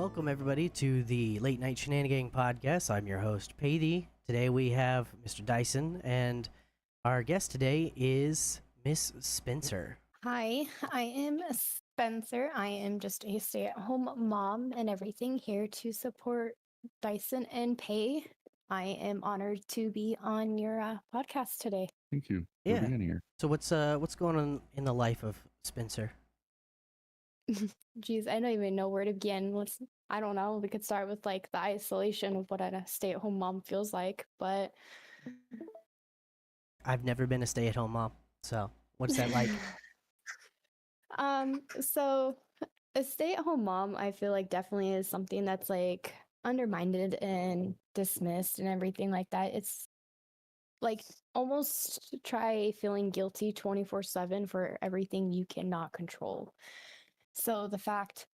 welcome everybody to the Late Night Shenanigan Podcast. I'm your host, Patty. Today we have Mr. Dyson, and our guest today is Miss Spencer. Hi, I am Spencer. I am just a stay-at-home mom and everything here to support Dyson and Pay. I am honored to be on your podcast today. Thank you for Yeah. being here. So what's going on in the life of Spencer? Geez, I don't even know where to begin. I don't know. We could start with like the isolation of what a stay-at-home mom feels like, but I've never been a stay-at-home mom, so what's that like? So a stay-at-home mom, I feel like definitely is something that's like undermined and dismissed and everything like that. It's like almost try feeling guilty 24/7 for everything you cannot control. So the fact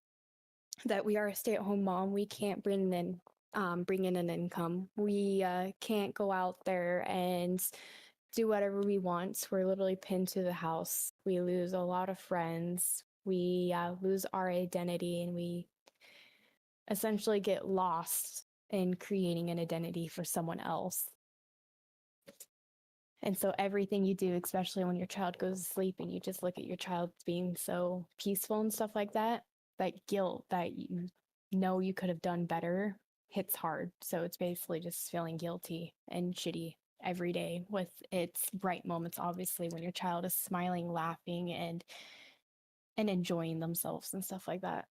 that we are a stay-at-home mom, we can't bring in an income. We can't go out there and do whatever we want. We're literally pinned to the house. We lose a lot of friends. We lose our identity, and we essentially get lost in creating an identity for someone else. And so everything you do, especially when your child goes to sleep and you just look at your child being so peaceful and stuff like that, that guilt that you know you could have done better hits hard. So it's basically just feeling guilty and shitty every day, with its bright moments, obviously, when your child is smiling, laughing, and enjoying themselves and stuff like that.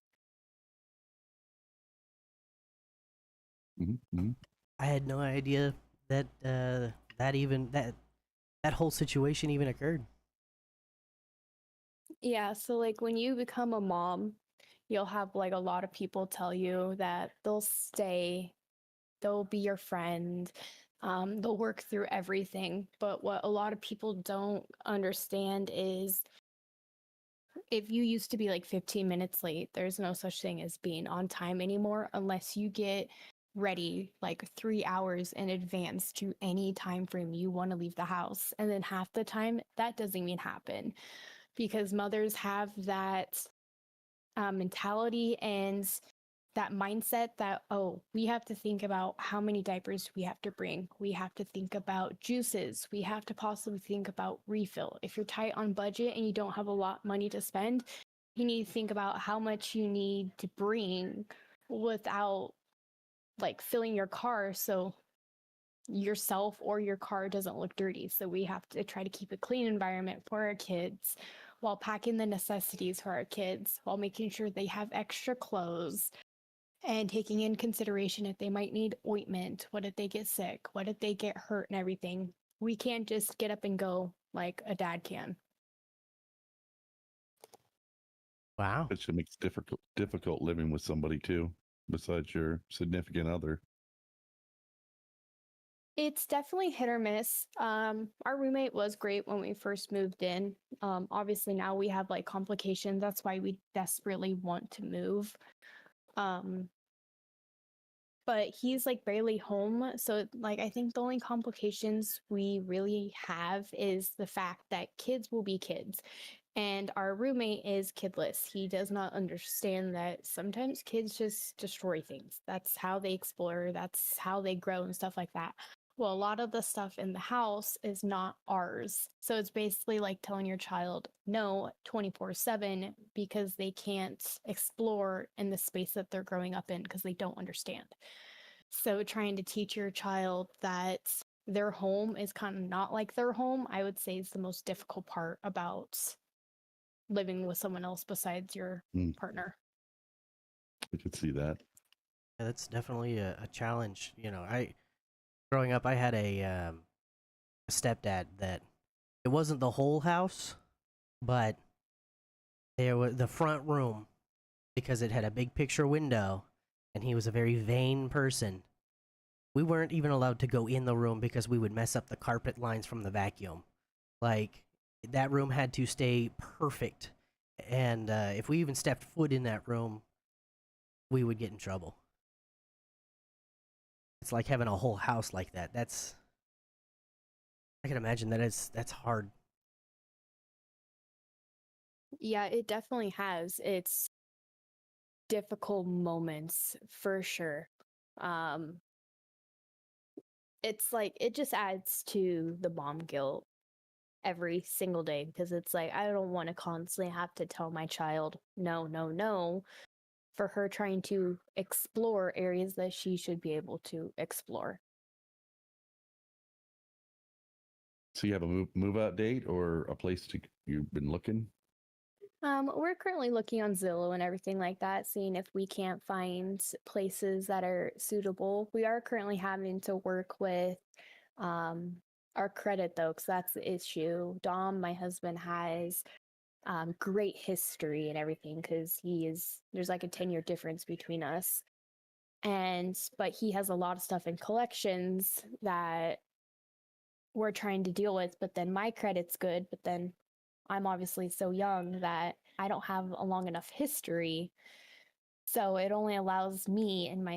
Mm-hmm. I had no idea that that whole situation even occurred. Yeah, so like when you become a mom, you'll have like a lot of people tell you that they'll be your friend, they'll work through everything. But what a lot of people don't understand is if you used to be like 15 minutes late, there's no such thing as being on time anymore unless you get ready like 3 hours in advance to any time frame you want to leave the house. And then half the time that doesn't even happen because mothers have that mentality and that mindset that, oh, we have to think about how many diapers we have to bring. We have to think about juices. We have to possibly think about refill. If you're tight on budget and you don't have a lot of money to spend, you need to think about how much you need to bring without like filling your car so yourself or your car doesn't look dirty. So we have to try to keep a clean environment for our kids while packing the necessities for our kids, while making sure they have extra clothes and taking in consideration if they might need ointment, what if they get sick, what if they get hurt and everything. We can't just get up and go like a dad can. Wow. It should make it difficult living with somebody too, besides your significant other. It's definitely hit or miss. Our roommate was great when we first moved in. Obviously now we have like complications. That's why we desperately want to move. But he's like barely home. So like I think the only complications we really have is the fact that kids will be kids. And our roommate is kidless. He does not understand that sometimes kids just destroy things. That's how they explore, that's how they grow and stuff like that. Well, a lot of the stuff in the house is not ours. So it's basically like telling your child no 24/7 because they can't explore in the space that they're growing up in because they don't understand. So trying to teach your child that their home is kind of not like their home, I would say is the most difficult part about living with someone else besides your partner. I could see that. Yeah, that's definitely a challenge. Growing up, I had a stepdad that it wasn't the whole house, but there was the front room because it had a big picture window, and he was a very vain person. We weren't even allowed to go in the room because we would mess up the carpet lines from the vacuum. Like, that room had to stay perfect, and if we even stepped foot in that room, we would get in trouble. It's like having a whole house like that. I can imagine that's hard. Yeah, it definitely has. It's difficult moments for sure. It's like it just adds to the mom guilt every single day because it's like I don't want to constantly have to tell my child no, no, no for her trying to explore areas that she should be able to explore. So you have a move out date or a place to you've been looking? We're currently looking on Zillow and everything like that, seeing if we can't find places that are suitable. We are currently having to work with our credit though, because that's the issue. Dom, my husband, has great history and everything because there's like a 10-year difference between us. But he has a lot of stuff in collections that we're trying to deal with, but then my credit's good, but then I'm obviously so young that I don't have a long enough history. So it only allows me and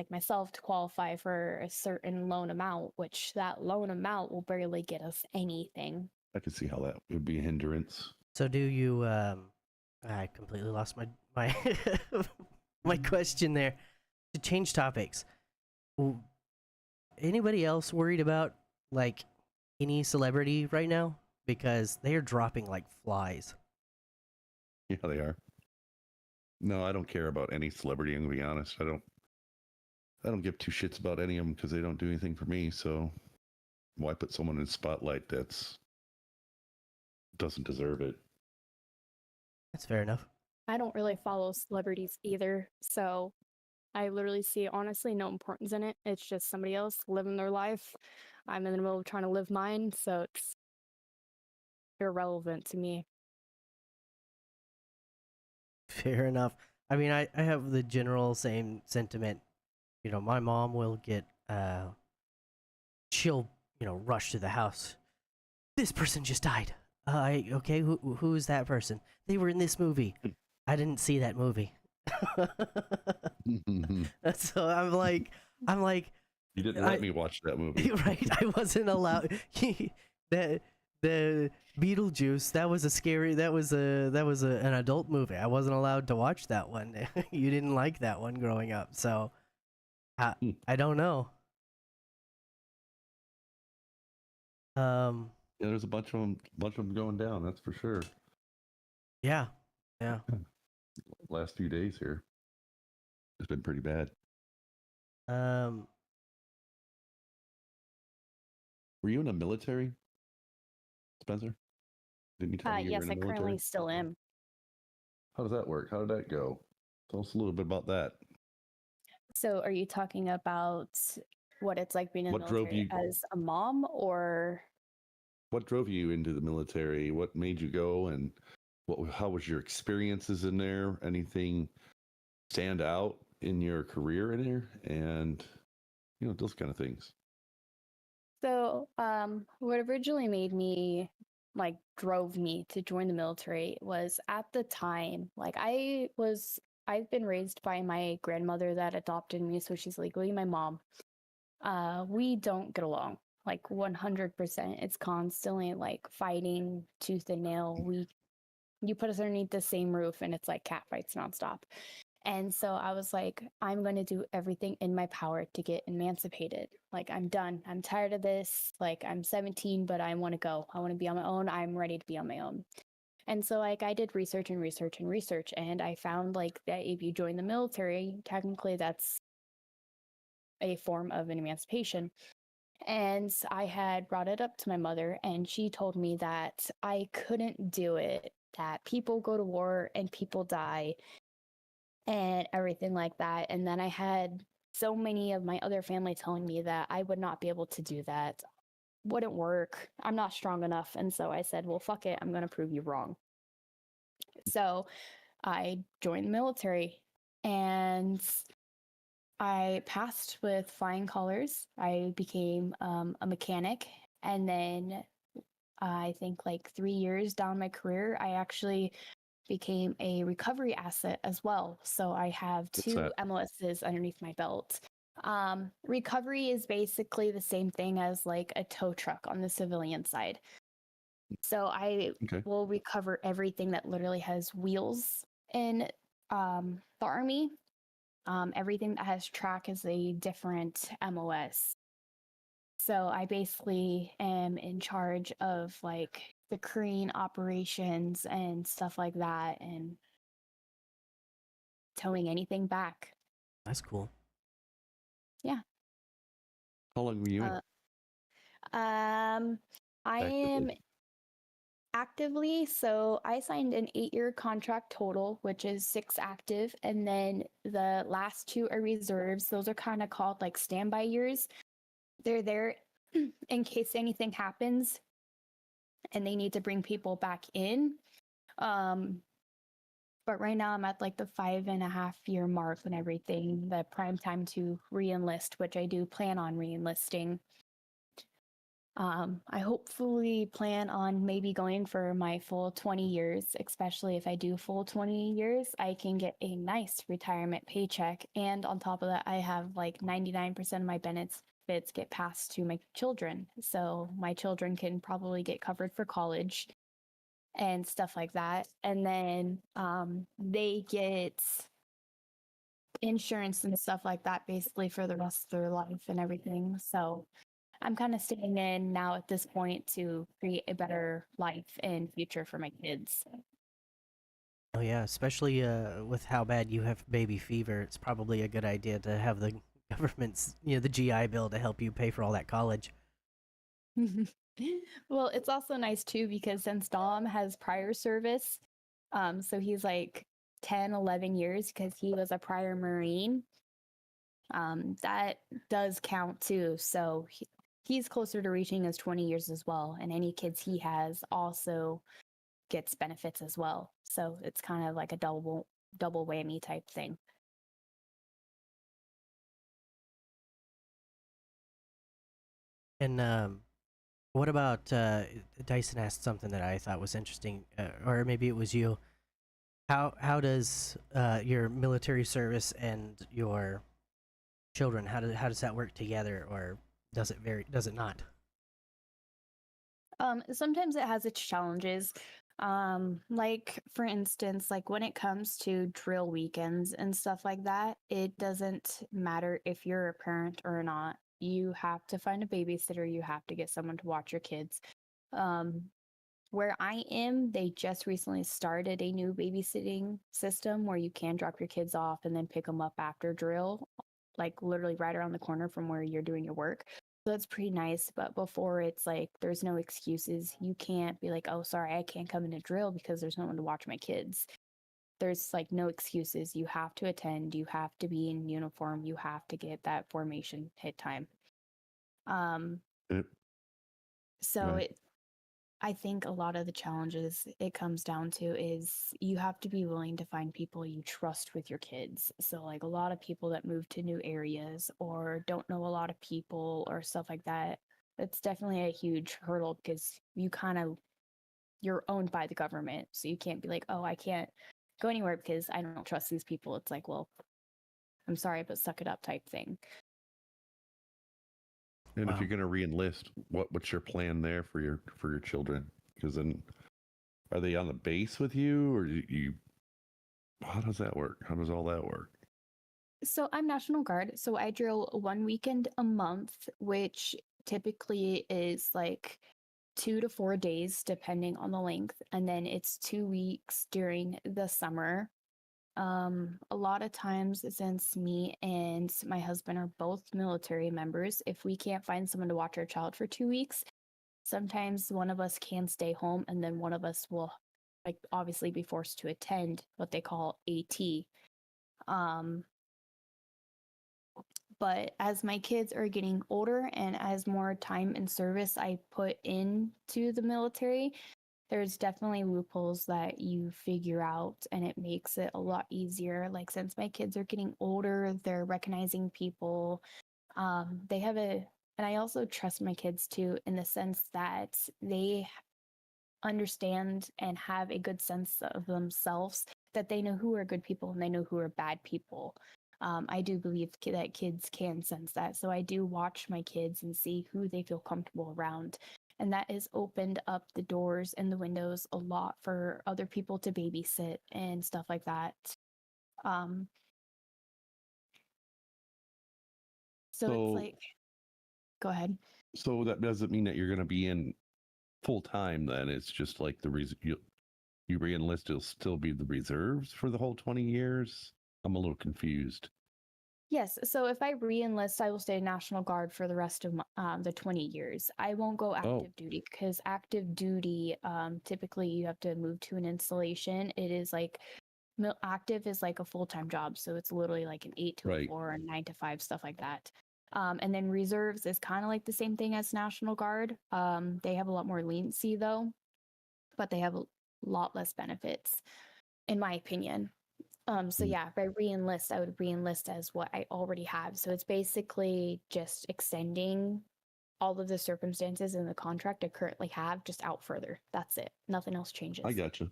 myself to qualify for a certain loan amount, which that loan amount will barely get us anything. I can see how that would be a hindrance. So do you I completely lost my my question there. To change topics. Anybody else worried about like any celebrity right now? Because they are dropping like flies. Yeah, they are. No, I don't care about any celebrity. I'm gonna be honest. I don't give two shits about any of them because they don't do anything for me. So why put someone in the spotlight that's doesn't deserve it? That's fair enough. I don't really follow celebrities either, so I literally see honestly no importance in it. It's just somebody else living their life. I'm in the middle of trying to live mine, so it's irrelevant to me. Fair enough. I mean, I have the general same sentiment. You know, my mom will get she'll, rush to the house. This person just died. Okay, who is that person? They were in this movie. I didn't see that movie. So I'm like You didn't let me watch that movie. right? I wasn't allowed. The Beetlejuice, that was an adult movie. I wasn't allowed to watch that one. You didn't like that one growing up, so I don't know. Yeah, there's a bunch of them going down. That's for sure. Yeah. Last few days here, it's been pretty bad. Were you in the military, Spencer? Didn't you tell me you Yes, were in I the military? currently still am. How does that work? How did that go? Tell us a little bit about that. So are you talking about what it's like being in the What drove military you? as a mom, or What drove you into the military? What made you go, and how was your experiences in there? Anything stand out in your career in there? And those kind of things. so what originally made me drove me to join the military was at the time I've been raised by my grandmother that adopted me, so she's legally my mom. We don't get along like 100%. It's constantly like fighting tooth and nail. You put us underneath the same roof and it's like cat fights nonstop. And so I was like, I'm going to do everything in my power to get emancipated. Like, I'm done. I'm tired of this. Like, I'm 17, but I want to go. I want to be on my own. I'm ready to be on my own. And so, like, I did research and research and research. And I found, like, that if you join the military, technically that's a form of an emancipation. And I had brought it up to my mother, and she told me that I couldn't do it, that people go to war and people die and everything like that. And then I had so many of my other family telling me that I would not be able to do that, wouldn't work, I'm not strong enough. And so I said, well, fuck it, I'm going to prove you wrong. So I joined the military and I passed with flying colors. I became a mechanic. And then I think like 3 years down my career, I actually became a recovery asset as well. So I have two MLSs underneath my belt. Recovery is basically the same thing as like a tow truck on the civilian side. So I will recover everything that literally has wheels in the Army. Everything that has track is a different MOS. So I basically am in charge of like the crane operations and stuff like that and towing anything back. That's cool. Yeah. How long were you in? I am actively, so I signed an 8-year contract total, which is 6 active, and then the last 2 are reserves. Those are kind of called like standby years. They're there in case anything happens and they need to bring people back in. But right now I'm at like the 5.5-year mark and everything, the prime time to re-enlist, which I do plan on re-enlisting. I hopefully plan on maybe going for my full 20 years, especially if I do full 20 years, I can get a nice retirement paycheck. And on top of that, I have like 99% of my benefits get passed to my children. So my children can probably get covered for college and stuff like that. And then they get insurance and stuff like that basically for the rest of their life and everything. So I'm kind of staying in now at this point to create a better life and future for my kids. Oh yeah, especially with how bad you have baby fever, it's probably a good idea to have the government's, the GI Bill to help you pay for all that college. Well, it's also nice too because since Dom has prior service, so he's like 10, 11 years because he was a prior Marine. That does count too. So he's closer to reaching his 20 years as well. And any kids he has also gets benefits as well. So it's kind of like a double whammy type thing. And what about Dyson asked something that I thought was interesting, or maybe it was you. How does your military service and your children, how does that work together, or does it vary? Does it not? Sometimes it has its challenges. Like for instance, like when it comes to drill weekends and stuff like that, it doesn't matter if you're a parent or not. You have to find a babysitter, you have to get someone to watch your kids. Um, where I am, they just recently started a new babysitting system where you can drop your kids off and then pick them up after drill, like literally right around the corner from where you're doing your work. So that's pretty nice. But before, it's like there's no excuses. You can't be like, oh, sorry, I can't come into drill because there's no one to watch my kids. There's like no excuses. You have to attend, you have to be in uniform, you have to get that formation hit time. Um, Yep. so Right. it I think a lot of the challenges it comes down to is you have to be willing to find people you trust with your kids. So, like a lot of people that move to new areas or don't know a lot of people or stuff like that, it's definitely a huge hurdle because you're owned by the government. So you can't be like, oh, I can't go anywhere because I don't trust these people. It's like, well, I'm sorry, but suck it up type thing. And if Wow. you're going to re-enlist, what's your plan there for your children? Because then, are they on the base with you, or you? How does that work? How does all that work? So I'm National Guard. So I drill one weekend a month, which typically is like 2 to 4 days, depending on the length. And then it's 2 weeks during the summer. A lot of times, since me and my husband are both military members, if we can't find someone to watch our child for 2 weeks, sometimes one of us can stay home and then one of us will like obviously be forced to attend what they call AT. Um, but as my kids are getting older and as more time in service I put into the military, there's definitely loopholes that you figure out and it makes it a lot easier. Like since my kids are getting older, they're recognizing people. They have and I also trust my kids too in the sense that they understand and have a good sense of themselves, that they know who are good people and they know who are bad people. I do believe that kids can sense that. So I do watch my kids and see who they feel comfortable around. And that has opened up the doors and the windows a lot for other people to babysit and stuff like that. Um, so it's So, like, go ahead. so that doesn't mean that you're going to be in full time. Then it's just like you re-enlist, it'll still be the reserves for the whole 20 years. I'm a little confused. Yes. So if I re-enlist, I will stay National Guard for the rest of the 20 years. I won't go Oh, active duty because active duty, typically you have to move to an installation. It is like active is like a full-time job. So it's literally like an 8 to a right. 4 or 9 to 5, stuff like that. And then reserves is kind of like the same thing as National Guard. They have a lot more leniency though, but they have a lot less benefits, in my opinion. So Mm. yeah, if I re-enlist, I would re-enlist as what I already have. So it's basically just extending all of the circumstances in the contract I currently have just out further. That's it. Nothing else changes. I gotcha.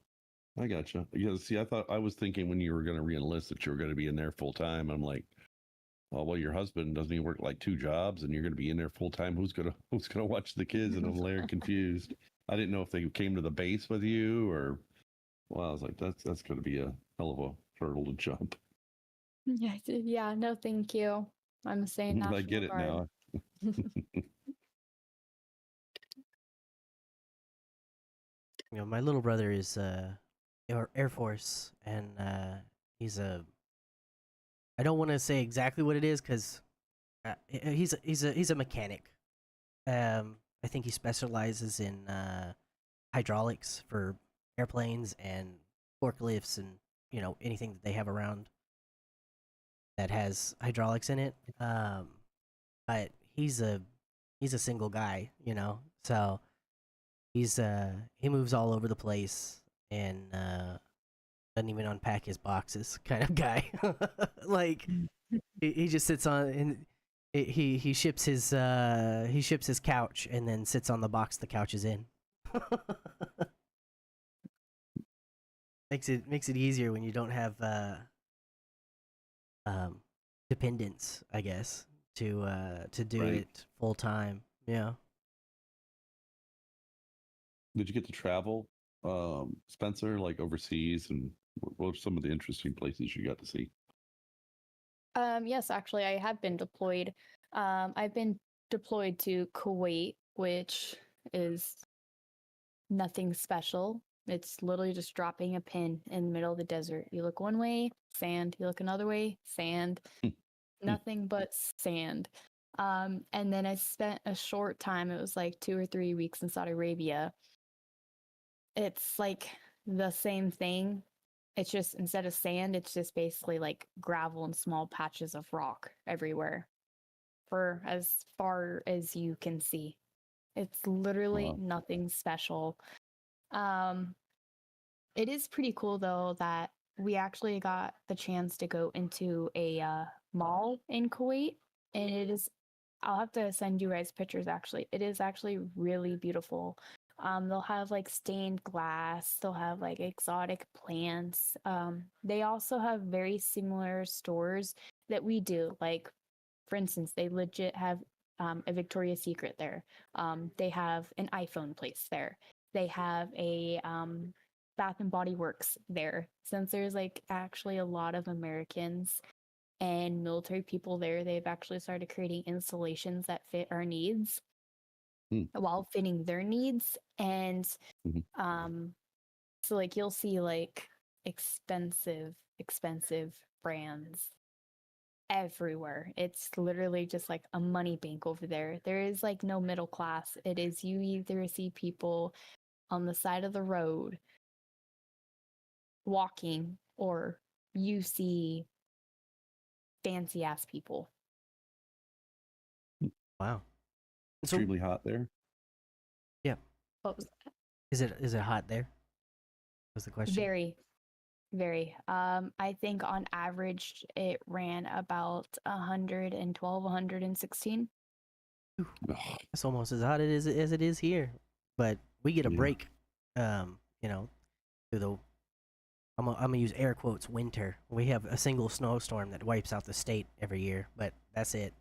I gotcha. Yeah, see, I was thinking when you were going to re-enlist that you were going to be in there full time. I'm like, well, your husband doesn't he work like 2 jobs, and you're going to be in there full time? Who's gonna watch the kids? And I'm very confused. I didn't know if they came to the base with you or. Well, I was like, that's going to be a hell of a hurdle to jump. Yeah, no, thank you. I'm saying But I National get it Guard. now. You know, my little brother is Air Force, and he's a. I don't want to say exactly what it is because he's a mechanic. I think he specializes in hydraulics for airplanes and forklifts and anything that they have around that has hydraulics in it. But he's a single guy, so he moves all over the place and doesn't even unpack his boxes, kind of guy. Like he just sits on and he ships his couch and then sits on the box the couch is in. Makes it easier when you don't have um dependents, I guess, to do Right. it full time. Yeah. Did you get to travel, Spencer, like overseas, and what are some of the interesting places you got to see? Yes, actually, I have been deployed. I've been deployed to Kuwait, which is nothing special. It's literally just dropping a pin in the middle of the desert. You look one way, sand. You look another way, sand. Nothing but sand. And then I spent a short time, it was like 2 or 3 weeks in Saudi Arabia. It's like the same thing. It's just instead of sand, it's just basically like gravel and small patches of rock everywhere for as far as you can see. It's literally Wow. nothing special. Um, it is pretty cool though that we actually got the chance to go into a mall in Kuwait, and it is. I'll have to send you guys pictures. Actually, it is actually really beautiful. They'll have like stained glass. They'll have like exotic plants. They also have very similar stores that we do. Like, for instance, they legit have a Victoria's Secret there. They have an iPhone place there. They have a Bath and Body Works there. Since there's like actually a lot of Americans and military people there, they've actually started creating installations that fit our needs Hmm. while fitting their needs. And Mhm. so like you'll see like expensive brands everywhere. It's literally just like a money bank over there. There is like no middle class. It is you either see people on the side of the road walking or you see fancy ass people. Wow. So Extremely hot there. yeah, What was is it hot there? Was the question? very, very. I think on average it ran about 112, 116. Ooh, Ugh, it's almost as hot as it is here, but we get a yeah. break. Through the I'm gonna use air quotes winter. We have a single snowstorm that wipes out the state every year, but that's it.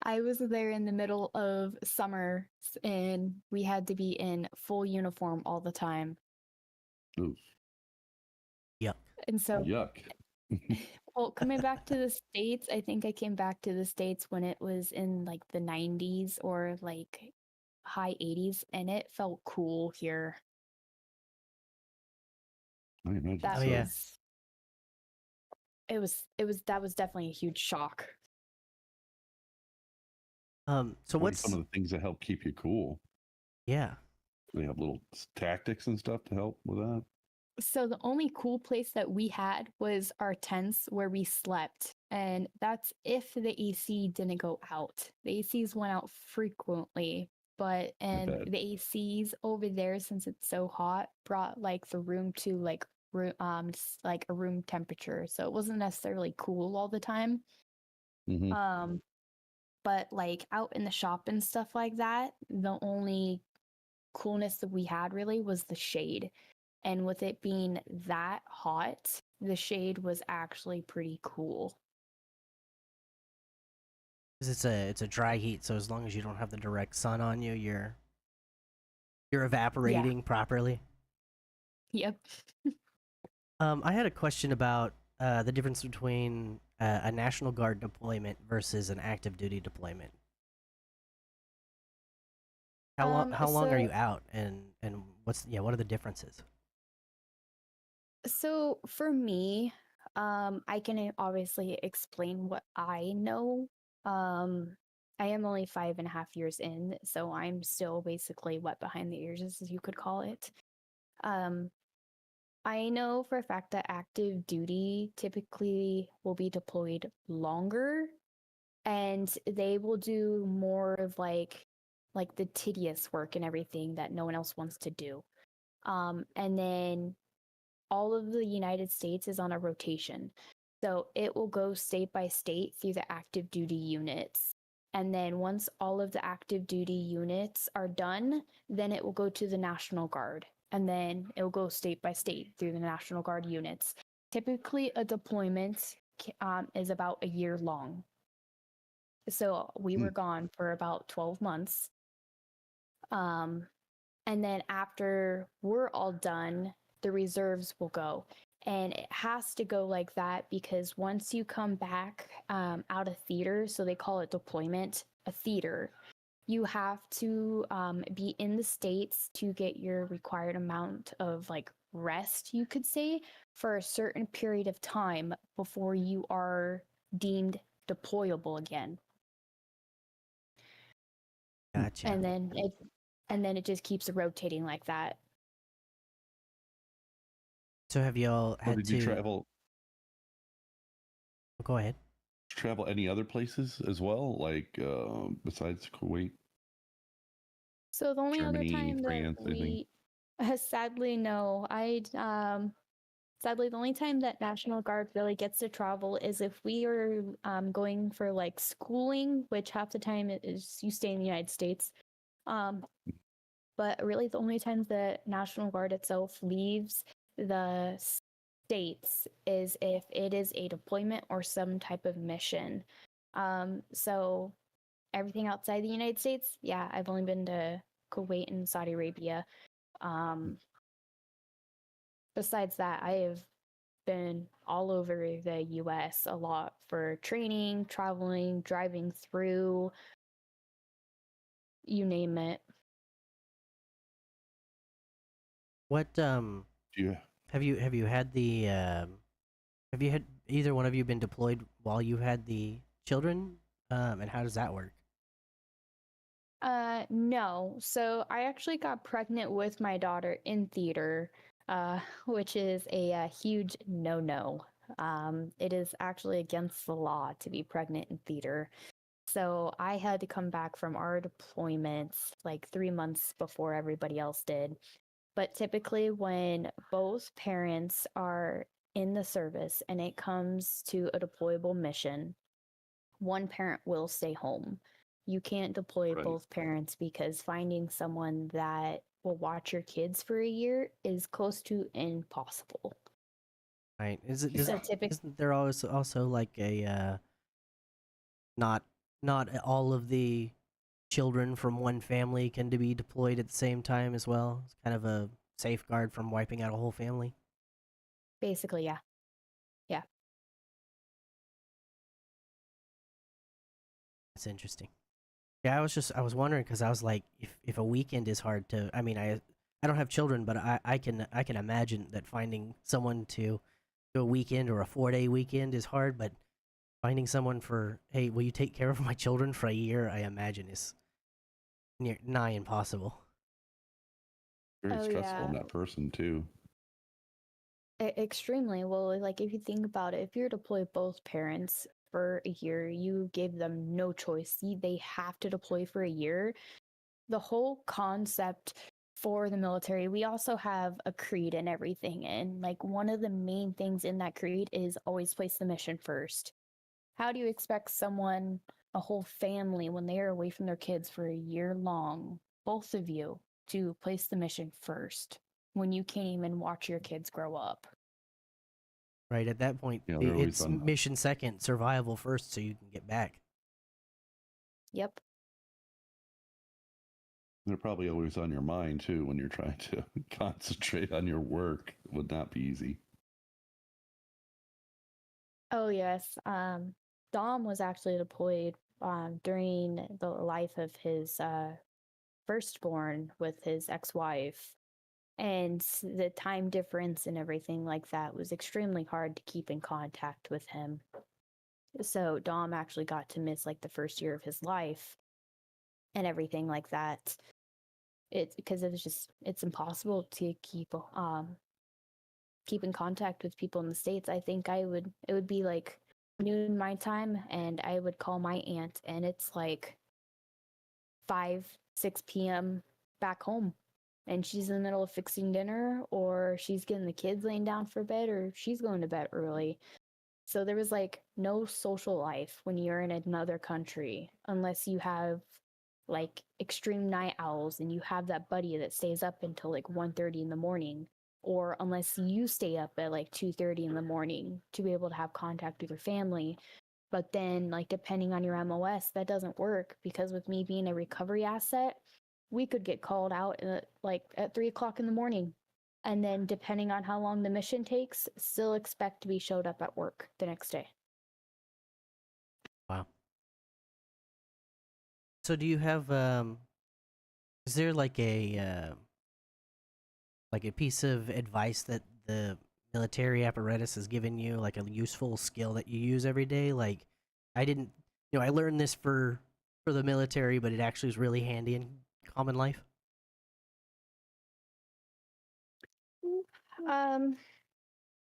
I was there in the middle of summer and we had to be in full uniform all the time. Oof. Yuck. And so, Yuck. well, coming back to the States, I think I came back to the States when it was in like the 90s or like high 80s, and it felt cool here. I imagine That Oh, so. yeah. was, that was definitely a huge shock. So What are some what's of the things that help keep you cool? yeah? They have little tactics and stuff to help with that. So the only cool place that we had was our tents where we slept, and that's if the AC didn't go out. The ACs went out frequently, but and bet. the ACs over there, since it's so hot, brought like the room to like like a room temperature, so it wasn't necessarily cool all the time. Mm-hmm. But like out in the shop and stuff like that, the only coolness that we had really was the shade. And with it being that hot, the shade was actually pretty cool. 'Cause it's a dry heat, so as long as you don't have the direct sun on you, you're Yeah. evaporating properly. Yep. I had a question about the difference between a National Guard deployment versus an active duty deployment. How long are So you out, and what are the differences? so for me, I can obviously explain what I know. I am only 5.5 years in, so I'm still basically wet behind the ears, as you could call it. Um, I know for a fact that active duty typically will be deployed longer, and they will do more of like the tedious work and everything that no one else wants to do. And then all of the United States is on a rotation. So it will go state by state through the active duty units. And then once all of the active duty units are done, then it will go to the National Guard. And then it will go state by state through the National Guard units. Typically, a deployment is about a year long. So we Hmm. were gone for about 12 months. Um, and then after we're all done, the reserves will go. And it has to go like that because once you come back out of theater, so they call it deployment, a theater, you have to be in the States to get your required amount of like rest, you could say, for a certain period of time before you are deemed deployable again. Gotcha. And then it just keeps rotating like that. So have y'all So had did you to? travel Go ahead. any other places as well, like besides Kuwait, So the only other Germany, time that France, anything? we sadly no, I sadly the only time that National Guard really gets to travel is if we are going for like schooling, which half the time it is you stay in the United States. Um, but really the only times that National Guard itself leaves the states is if it is a deployment or some type of mission. So everything outside the United States, yeah, I've only been to Kuwait and Saudi Arabia. Um, Besides that, I have been all over the US a lot for training, traveling, driving through, you name it. What Yeah. have you had the have you had either one of you been deployed while you had the children? And how does that work? No. So I actually got pregnant with my daughter in theater, which is a huge no-no. It is actually against the law to be pregnant in theater. So I had to come back from our deployments like 3 months before everybody else did. But typically, when both parents are in the service and it comes to a deployable mission, one parent will stay home. You can't deploy Right. both parents because finding someone that will watch your kids for a year is close to impossible. Right? Is it So doesn't typically, isn't there always also like a not not all of the children from one family can to be deployed at the same time as well? It's kind of a safeguard from wiping out a whole family. Basically, yeah. Yeah. That's interesting. Yeah, I was wondering because I was like, if a weekend is hard to, I mean, I don't have children, but I can imagine that finding someone to do a weekend or a 4 day weekend is hard, but finding someone for, hey, will you take care of my children for a year? I imagine is nigh impossible. Very Oh stressful on yeah. that person too. Extremely. Well, like if you think about it, if you deploy both parents for a year, you give them no choice. They have to deploy for a year. The whole concept for the military, we also have a creed and everything. And like one of the main things in that creed is always place the mission first. How do you expect someone, a whole family, when they are away from their kids for a year long, both of you, to place the mission first when you can't even watch your kids grow up? Right at that point, You know, they're always it's on. mission second, survival first, so you can get back. Yep. They're probably always on your mind too when you're trying to concentrate on your work. It would not be easy. Oh yes. Dom was actually deployed during the life of his firstborn with his ex-wife, and the time difference and everything like that was extremely hard to keep in contact with him. So Dom actually got to miss like the first year of his life and everything like that. It's because it's impossible to keep in contact with people in the States. I think it would be like noon my time, and I would call my aunt, and it's like 5, 6 p.m. back home. And she's in the middle of fixing dinner, or she's getting the kids laying down for bed, or she's going to bed early. So there was like no social life when you're in another country unless you have like extreme night owls and you have that buddy that stays up until like 1:30 in the morning, or unless you stay up at like 2:30 in the morning to be able to have contact with your family. But then like depending on your MOS, that doesn't work because with me being a recovery asset, we could get called out at, like at 3 o'clock in the morning, and then depending on how long the mission takes, still expect to be showed up at work the next day. Wow. So do you have is there like a piece of advice that the military apparatus has given you, like a useful skill that you use every day? Like, I didn't, I learned this for the military, but it actually is really handy in common life. Um,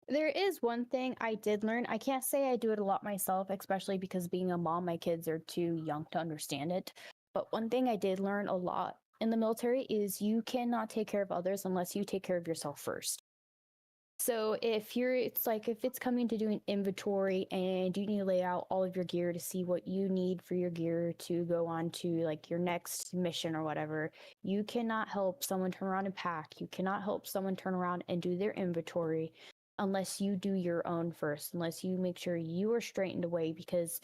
there is one thing I did learn. I can't say I do it a lot myself, especially because being a mom, my kids are too young to understand it. But one thing I did learn a lot in the military is you cannot take care of others unless you take care of yourself first. So it's like if it's coming to doing inventory and you need to lay out all of your gear to see what you need for your gear to go on to like your next mission or whatever, you cannot help someone turn around and pack. You cannot help someone turn around and do their inventory unless you do your own first, unless you make sure you are straightened away, because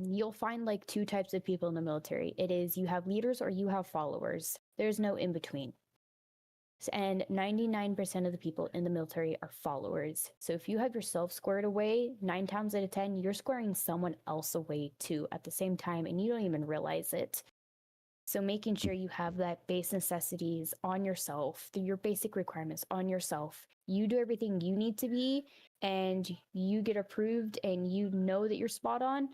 you'll find like two types of people in the military. It is you have leaders or you have followers. There's no in between. And 99% of the people in the military are followers. So if you have yourself squared away, 9 times out of 10, you're squaring someone else away too at the same time, and you don't even realize it. So making sure you have that base necessities on yourself, your basic requirements on yourself. You do everything you need to be, and you get approved, and you know that you're spot on.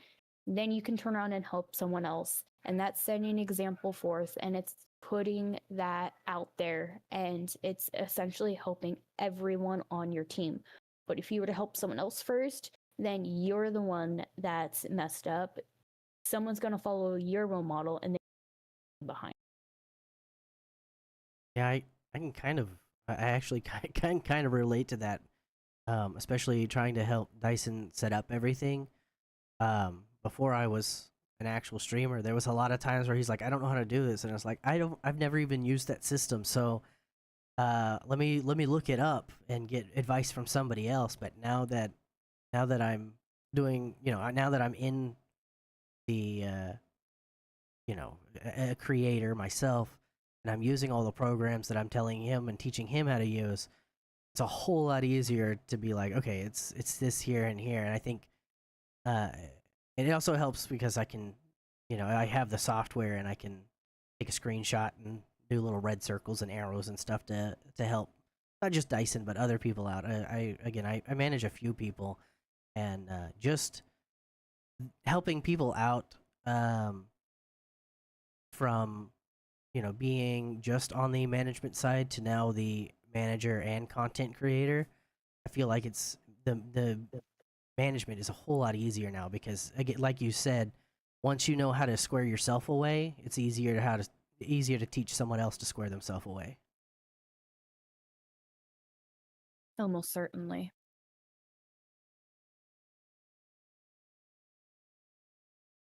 Then you can turn around and help someone else. And that's setting an example forth, and it's putting that out there, and it's essentially helping everyone on your team. But if you were to help someone else first, then you're the one that's messed up. Someone's going to follow your role model and they're behind. Yeah, I can kind of, I actually can kind of relate to that, especially trying to help Dyson set up everything. Before I was an actual streamer, there was a lot of times where he's like, I don't know how to do this, and I was like, I've never even used that system, so let me look it up and get advice from somebody else. But now that I'm doing, now that I'm in the a creator myself, and I'm using all the programs that I'm telling him and teaching him how to use, it's a whole lot easier to be like, okay, it's this here and here, and I think uh, and it also helps because I can, I have the software and I can take a screenshot and do little red circles and arrows and stuff to help not just Dyson but other people out. I manage a few people, and just helping people out from being just on the management side to now the manager and content creator. I feel like it's the management is a whole lot easier now because again, like you said, once you know how to square yourself away, it's easier to teach someone else to square themselves away. Almost certainly.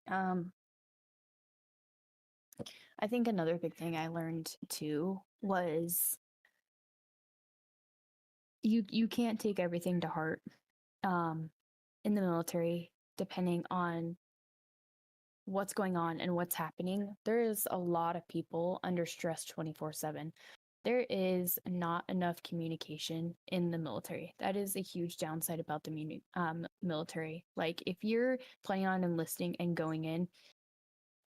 I think another big thing I learned too was you can't take everything to heart in the military, depending on what's going on and what's happening. There is a lot of people under stress 24/7. There is not enough communication in the military. That is a huge downside about the military. Like, if you're planning on enlisting and going in,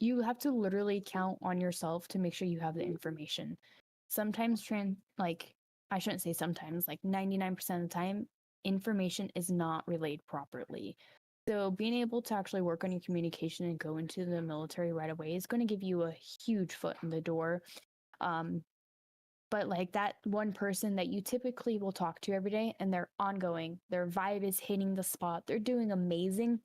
you have to literally count on yourself to make sure you have the information. Sometimes, I shouldn't say sometimes, like 99% of the time, information is not relayed properly. So being able to actually work on your communication and go into the military right away is going to give you a huge foot in the door. But like that one person that you typically will talk to every day and they're ongoing, their vibe is hitting the spot, they're doing amazing.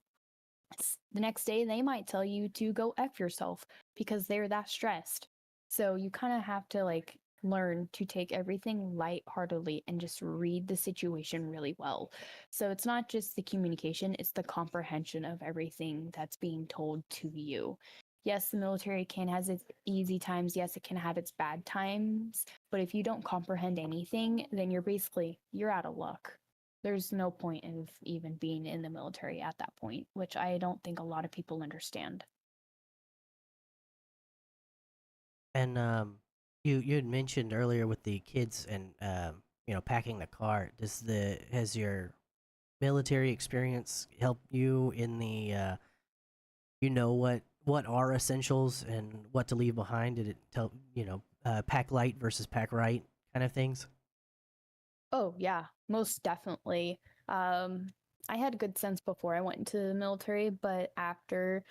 The next day, they might tell you to go F yourself because they're that stressed. So you kind of have to like learn to take everything lightheartedly and just read the situation really well. So it's not just the communication, it's the comprehension of everything that's being told to you. Yes, the military can have its easy times. Yes, it can have its bad times. But if you don't comprehend anything, then you're out of luck. There's no point of even being in the military at that point, which I don't think a lot of people understand. And you had mentioned earlier with the kids and packing the car. Has your military experience help you in the what are essentials and what to leave behind? Did it tell pack light versus pack right kind of things? Oh, yeah, most definitely. I had good sense before I went into the military, but after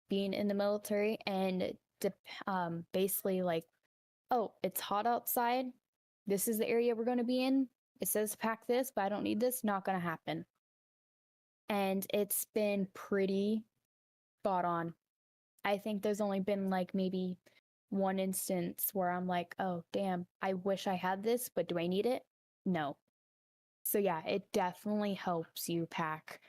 being in the military and basically like, oh, it's hot outside. This is the area we're going to be in. It says pack this, but I don't need this. Not going to happen. And it's been pretty spot on. I think there's only been like maybe one instance where I'm like, oh, damn, I wish I had this, but do I need it? No. So yeah, it definitely helps you pack.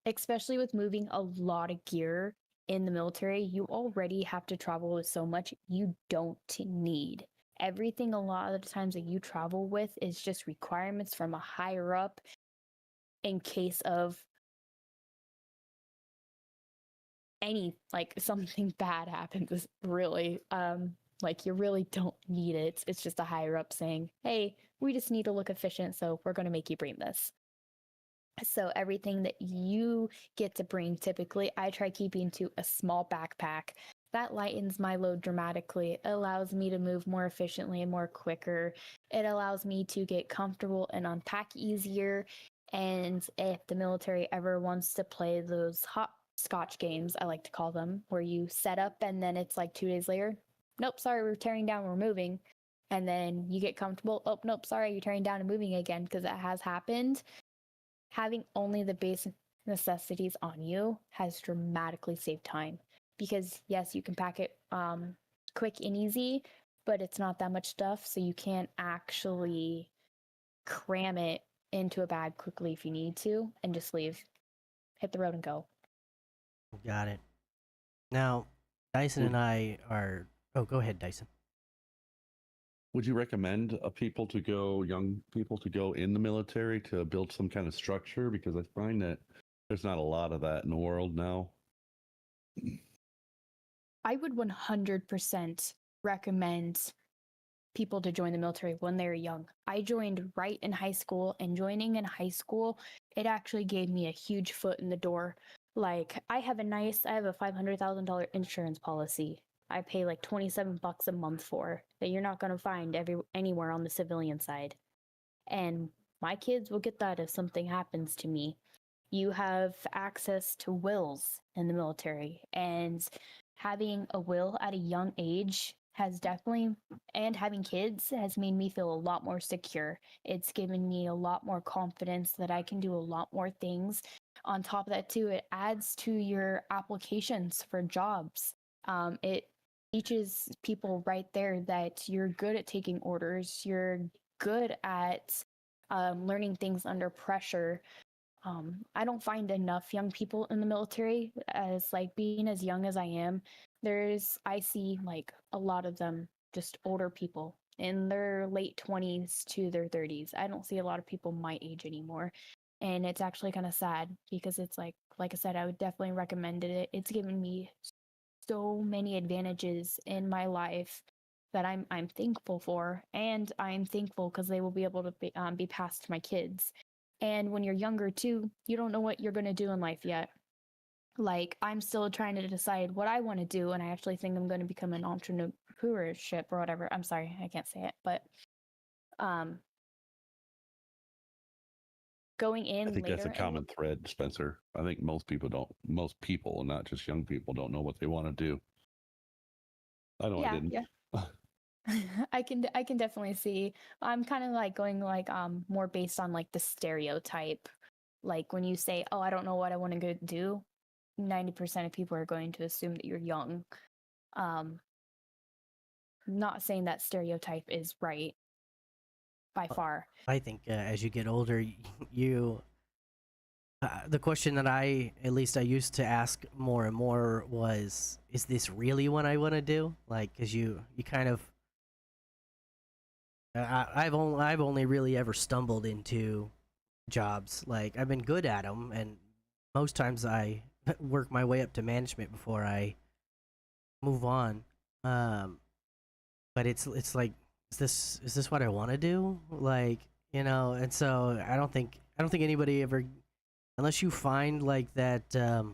Especially with moving a lot of gear in the military, you already have to travel with so much you don't need. Everything a lot of the times that you travel with is just requirements from a higher up in case of any like something bad happens, really. Like you really don't need it. It's just a higher up saying, hey, we just need to look efficient, so we're going to make you bring this. So everything that you get to bring, typically, I try keeping to a small backpack. That lightens my load dramatically. It allows me to move more efficiently and more quicker. It allows me to get comfortable and unpack easier. And if the military ever wants to play those hopscotch games, I like to call them, where you set up and then it's like 2 days later, nope, sorry, we're tearing down, we're moving. And then you get comfortable, oh, nope, sorry, you're tearing down and moving again, because it has happened. Having only the basic necessities on you has dramatically saved time, because yes, you can pack it quick and easy, but it's not that much stuff, so you can't actually cram it into a bag quickly if you need to and just leave, hit the road and go. Got it. Now, Dyson and I are. Oh, go ahead, Dyson. Would you recommend young people to go in the military to build some kind of structure? Because I find that there's not a lot of that in the world now. I would 100% recommend people to join the military when they were young. I joined right in high school, and joining in high school, it actually gave me a huge foot in the door. Like, I have a $500,000 insurance policy. I pay like $27 a month for that you're not going to find anywhere on the civilian side. And my kids will get that if something happens to me. You have access to wills in the military, and having a will at a young age has definitely, and having kids has made me feel a lot more secure. It's given me a lot more confidence that I can do a lot more things. On top of that, too, it adds to your applications for jobs. It teaches people right there that you're good at taking orders, you're good at learning things under pressure. I don't find enough young people in the military. As like being as young as I am, I see like a lot of them, just older people in their late 20s to their 30s. I don't see a lot of people my age anymore. And it's actually kind of sad, because it's like I said, I would definitely recommend it. It's given me so many advantages in my life that I'm thankful for, and I'm thankful because they will be able to be passed to my kids. And when you're younger too, you don't know what you're going to do in life yet. Like, I'm still trying to decide what I want to do, and I actually think I'm going to become an entrepreneurship or whatever. I'm sorry, I can't say it, but um, going in I think later that's a common thread, Spencer. I think most people, and not just young people, don't know what they want to do. I know I didn't. Yeah. I can definitely see. I'm kind of like going like more based on like the stereotype. Like when you say, "Oh, I don't know what I want to go do," 90% of people are going to assume that you're young. Um, not saying that stereotype is right by far. I think as you get older, you the question that at least I used to ask more and more was, is this really what I want to do? Like, because you kind of I've only really ever stumbled into jobs. Like, I've been good at them, and most times I work my way up to management before I move on. Um, but it's like, is this what I want to do? Like, and so I don't think anybody ever, unless you find like that, that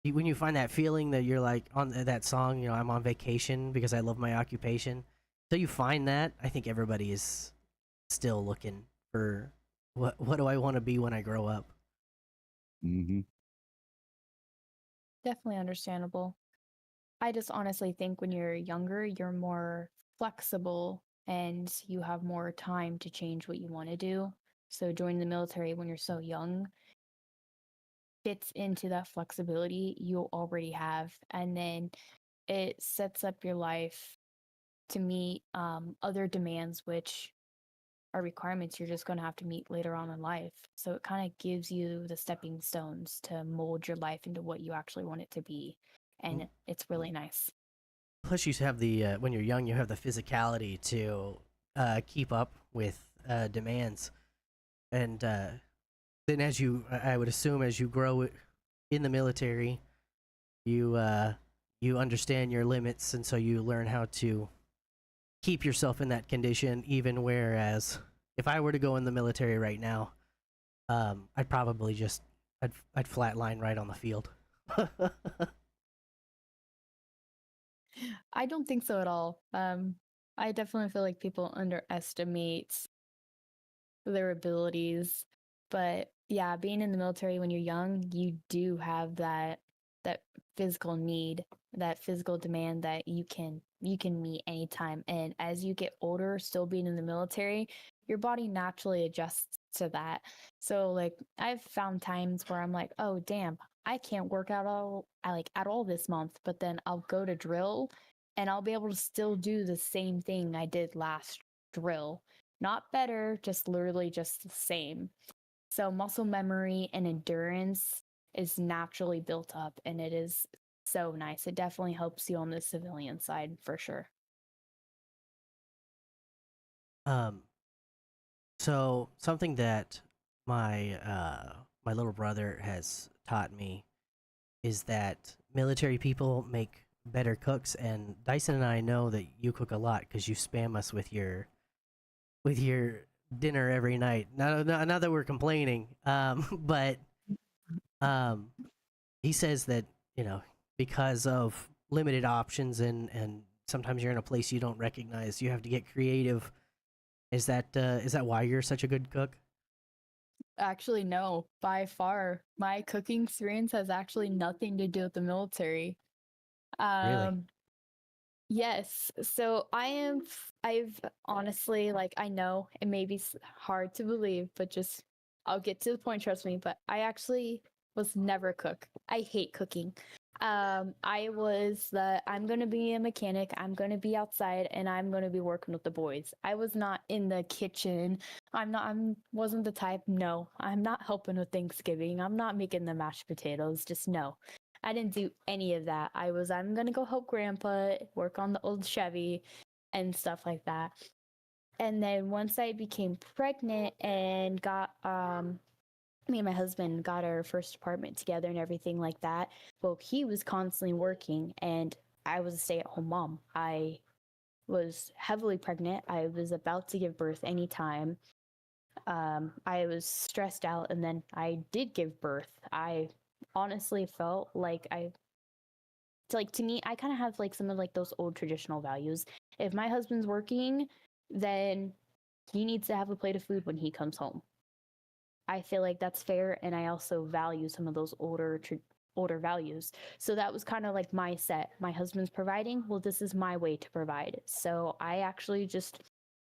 when you find that feeling that you're like on that song, I'm on vacation because I love my occupation. So you find that, I think everybody is still looking for what do I want to be when I grow up. Mm-hmm. Definitely understandable. I just honestly think when you're younger, you're more flexible and you have more time to change what you want to do. So joining the military when you're so young fits into that flexibility you already have. And then it sets up your life to meet other demands, which are requirements you're just going to have to meet later on in life. So it kind of gives you the stepping stones to mold your life into what you actually want it to be. And it's really nice. Plus, you have the when you're young, you have the physicality to keep up with demands, and then I would assume, as you grow in the military, you understand your limits, and so you learn how to keep yourself in that condition. Even whereas, if I were to go in the military right now, I'd probably just I'd flatline right on the field. I don't think so at all. I definitely feel like people underestimate their abilities. But yeah, being in the military when you're young, you do have that physical need, that physical demand that you can meet anytime. And as you get older, still being in the military, your body naturally adjusts to that. So like I've found times where I'm like, oh damn, I can't work out at all this month, but then I'll go to drill and I'll be able to still do the same thing I did last drill. Not better, just literally just the same. So muscle memory and endurance is naturally built up, and it is so nice. It definitely helps you on the civilian side for sure. um, so something that my little brother has taught me is that military people make better cooks, and Dyson and I know that you cook a lot because you spam us with your dinner every night. Not that we're complaining, but um, he says that you know because of limited options and sometimes you're in a place you don't recognize, you have to get creative. Is that why you're such a good cook? Actually, no, by far. My cooking experience has actually nothing to do with the military. Really? Um, yes. So I've honestly, like, I know it may be hard to believe, but just, I'll get to the point, trust me. But I actually was never a cook. I hate cooking. I was I'm going to be a mechanic, I'm going to be outside, and I'm going to be working with the boys. I was not in the kitchen. Wasn't the type. No, I'm not helping with Thanksgiving. I'm not making the mashed potatoes. Just no. I didn't do any of that. I'm going to go help grandpa work on the old Chevy and stuff like that. And then once I became pregnant and got me and my husband got our first apartment together and everything like that. Well, he was constantly working and I was a stay-at-home mom. I was heavily pregnant. I was about to give birth anytime. I was stressed out, and then I did give birth. I honestly felt like to me, I kind of have like some of like those old traditional values. If my husband's working, then he needs to have a plate of food when he comes home. I feel like that's fair, and I also value some of those older values. So that was kind of like my set. My husband's providing, well, this is my way to provide. So I actually just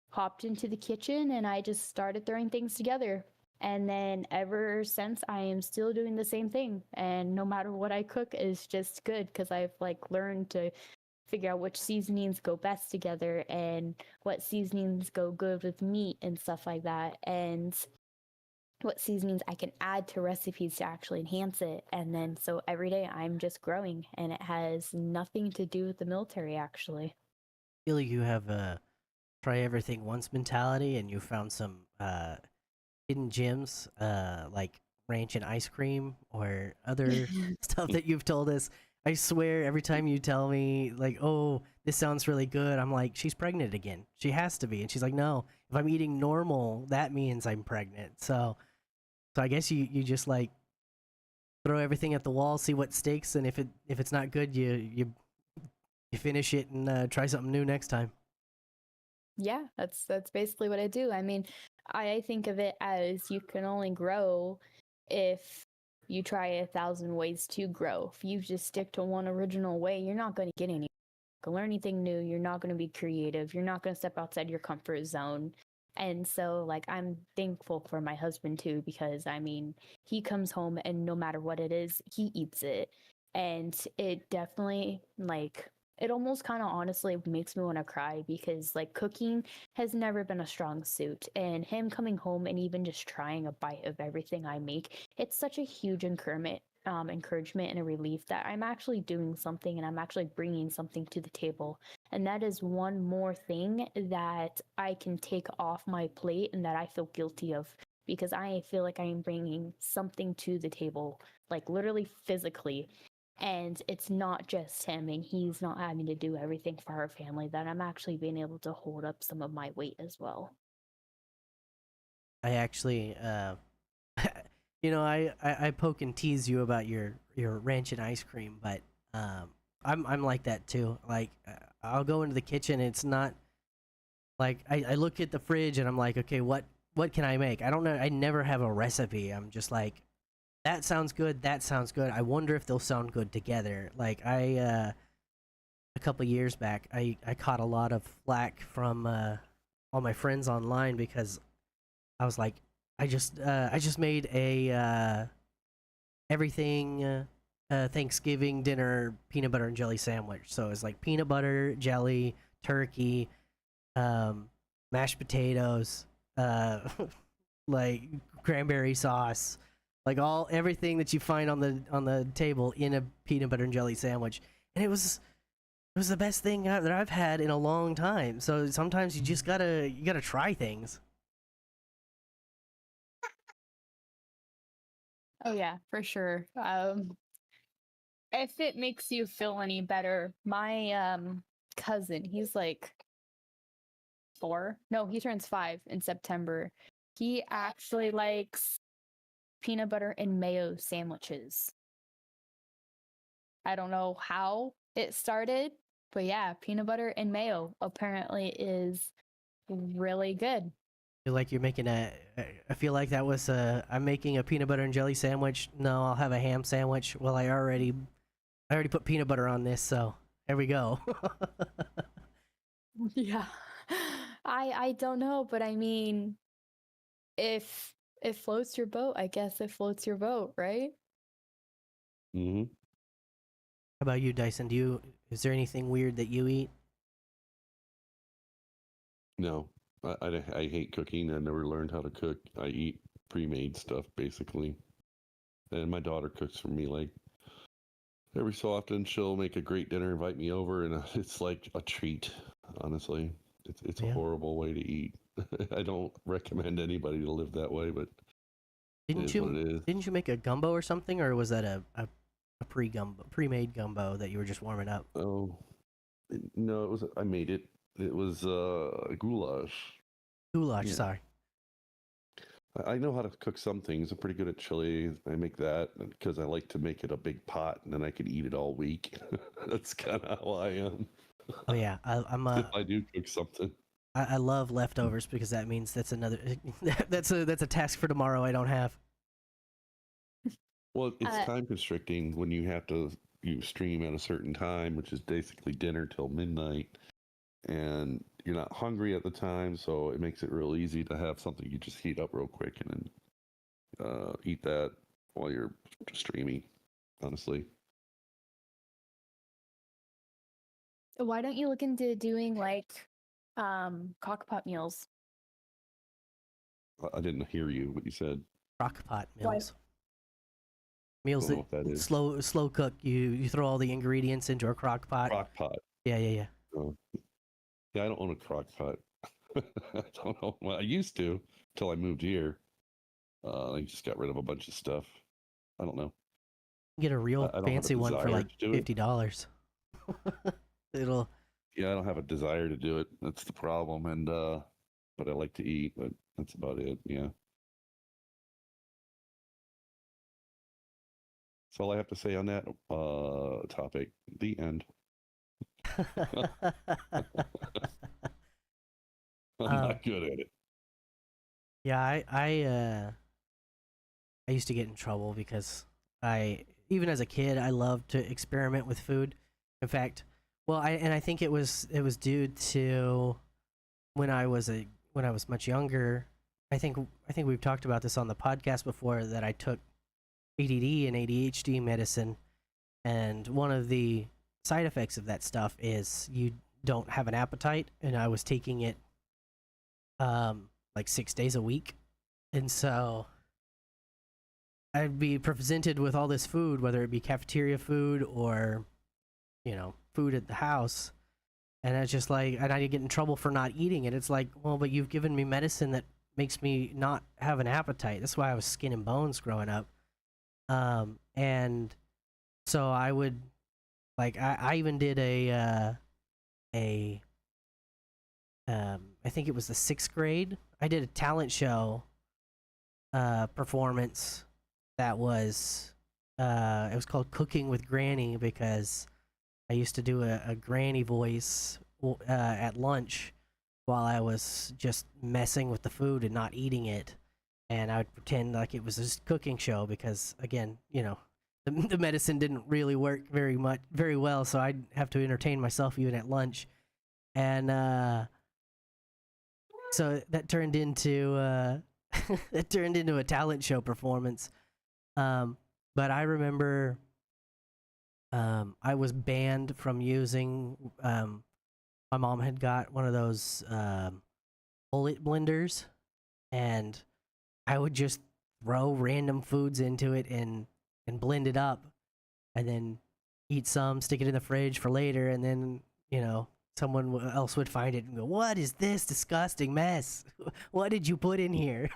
hopped into the kitchen and I just started throwing things together. And then ever since, I am still doing the same thing. And no matter what I cook is just good because I've like learned to figure out which seasonings go best together and what seasonings go good with meat and stuff like that. And what seasonings I can add to recipes to actually enhance it. And then so every day I'm just growing, and it has nothing to do with the military actually. Feel like you have a try everything once mentality, and you found some hidden gems, like ranch and ice cream or other stuff that you've told us. I swear, every time you tell me, like, oh, this sounds really good, I'm like, she's pregnant again. She has to be. And she's like, no, if I'm eating normal, that means I'm pregnant. So I guess you just like throw everything at the wall, see what sticks, and if it's not good, you finish it and try something new next time. Yeah, that's basically what I do. I mean, I think of it as you can only grow if you try 1,000 ways to grow. If you just stick to one original way, you're not going to get any learn anything new. You're not going to be creative. You're not going to step outside your comfort zone. And so, like, I'm thankful for my husband too, because I mean, he comes home and no matter what it is, he eats it. And it definitely, like, it almost kind of honestly makes me want to cry because, like, cooking has never been a strong suit. And him coming home and even just trying a bite of everything I make, it's such a huge encouragement and a relief that I'm actually doing something and I'm actually bringing something to the table. And that is one more thing that I can take off my plate and that I feel guilty of because I feel like I am bringing something to the table, like literally physically. And it's not just him and he's not having to do everything for our family, that I'm actually being able to hold up some of my weight as well. I actually, I poke and tease you about your ranch and ice cream, but I'm like that too. Like, I'll go into the kitchen. And it's not like I look at the fridge and I'm like, okay, what can I make? I don't know. I never have a recipe. I'm just like, that sounds good. That sounds good. I wonder if they'll sound good together. Like a couple years back, I caught a lot of flack from all my friends online because I was like, I just made a everything Thanksgiving dinner peanut butter and jelly sandwich. So it's like peanut butter, jelly, turkey, um, mashed potatoes, uh, like cranberry sauce, like all everything that you find on the table in a peanut butter and jelly sandwich, and it was the best thing that I've had in a long time. So sometimes you gotta try things. Oh yeah, for sure. If it makes you feel any better, my cousin, he's like 4. No, he turns 5 in September. He actually likes peanut butter and mayo sandwiches. I don't know how it started, but yeah, peanut butter and mayo apparently is really good. Feel like you're making I feel like that was I'm making a peanut butter and jelly sandwich. No, I'll have a ham sandwich. Well, I already put peanut butter on this, so there we go. Yeah. I don't know, but I mean, if it floats your boat, I guess it floats your boat, right? Mm-hmm. How about you, Dyson? Is there anything weird that you eat? No, I hate cooking. I never learned how to cook. I eat pre-made stuff basically, and my daughter cooks for me. Like every so often, she'll make a great dinner, invite me over, and it's like a treat. Honestly, it's a Yeah. horrible way to eat. I don't recommend anybody to live that way, but it is what it is. Didn't you make a gumbo or something, or was that a pre-made gumbo that you were just warming up? Oh no, it was. I made it. It was goulash. Goulash, Yeah. sorry. I know how to cook some things. I'm pretty good at chili. I make that because I like to make it a big pot, and then I can eat it all week. That's kind of how I am. Oh yeah, I'm If I do cook something. I love leftovers because that means that's another that's a task for tomorrow I don't have. Well, it's Uh, time constricting when you stream at a certain time, which is basically dinner till midnight, and you're not hungry at the time, so it makes it real easy to have something you just heat up real quick and then eat that while you're streaming. Honestly, why don't you look into doing like crockpot meals? I didn't hear you what you said. Crockpot Why? meals. Meals Don't know that what that is. slow cook. You throw all the ingredients into a crock pot. Crock pot. Yeah. Oh. Yeah, I don't own a crock pot. I don't know. Well, I used to until I moved here. I just got rid of a bunch of stuff. I don't know. Get a real I don't have a fancy one for desire like to do it. $50. It'll Yeah, I don't have a desire to do it. That's the problem. And but I like to eat, but that's about it. Yeah. That's all I have to say on that topic. The end. I'm Um, not good at it. Yeah, I used to get in trouble because even as a kid I loved to experiment with food. In fact, well, I think it was due to when I was much younger. I think we've talked about this on the podcast before that I took ADD and ADHD medicine, and one of the side effects of that stuff is you don't have an appetite, and I was taking it like 6 days a week, and so I'd be presented with all this food, whether it be cafeteria food or, food at the house. And it's just like, and I get in trouble for not eating it. It's like, well, but you've given me medicine that makes me not have an appetite. That's why I was skin and bones growing up. And so I would, like, I even did I think it was the 6th grade. I did a talent show performance that was it was called Cooking with Granny because I used to do a granny voice at lunch while I was just messing with the food and not eating it, and I would pretend like it was a cooking show because again, the medicine didn't really work very well, so I'd have to entertain myself even at lunch, and so that turned into a talent show performance. But I remember I was banned from using. My mom had got one of those bullet blenders, and I would just throw random foods into it and blend it up, and then eat some, stick it in the fridge for later, and then someone else would find it and go, "What is this disgusting mess? What did you put in here?"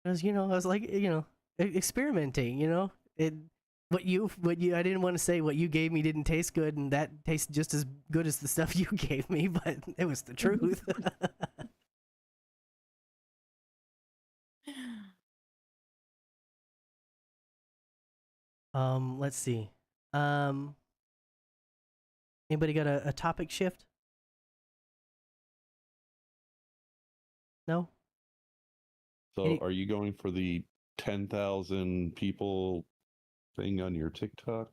Because I was like, experimenting. What you I didn't want to say what you gave me didn't taste good, and that tastes just as good as the stuff you gave me, but it was the truth. Let's see. Um, Anybody got a topic shift? No. So, are you going for the 10,000 people thing on your TikTok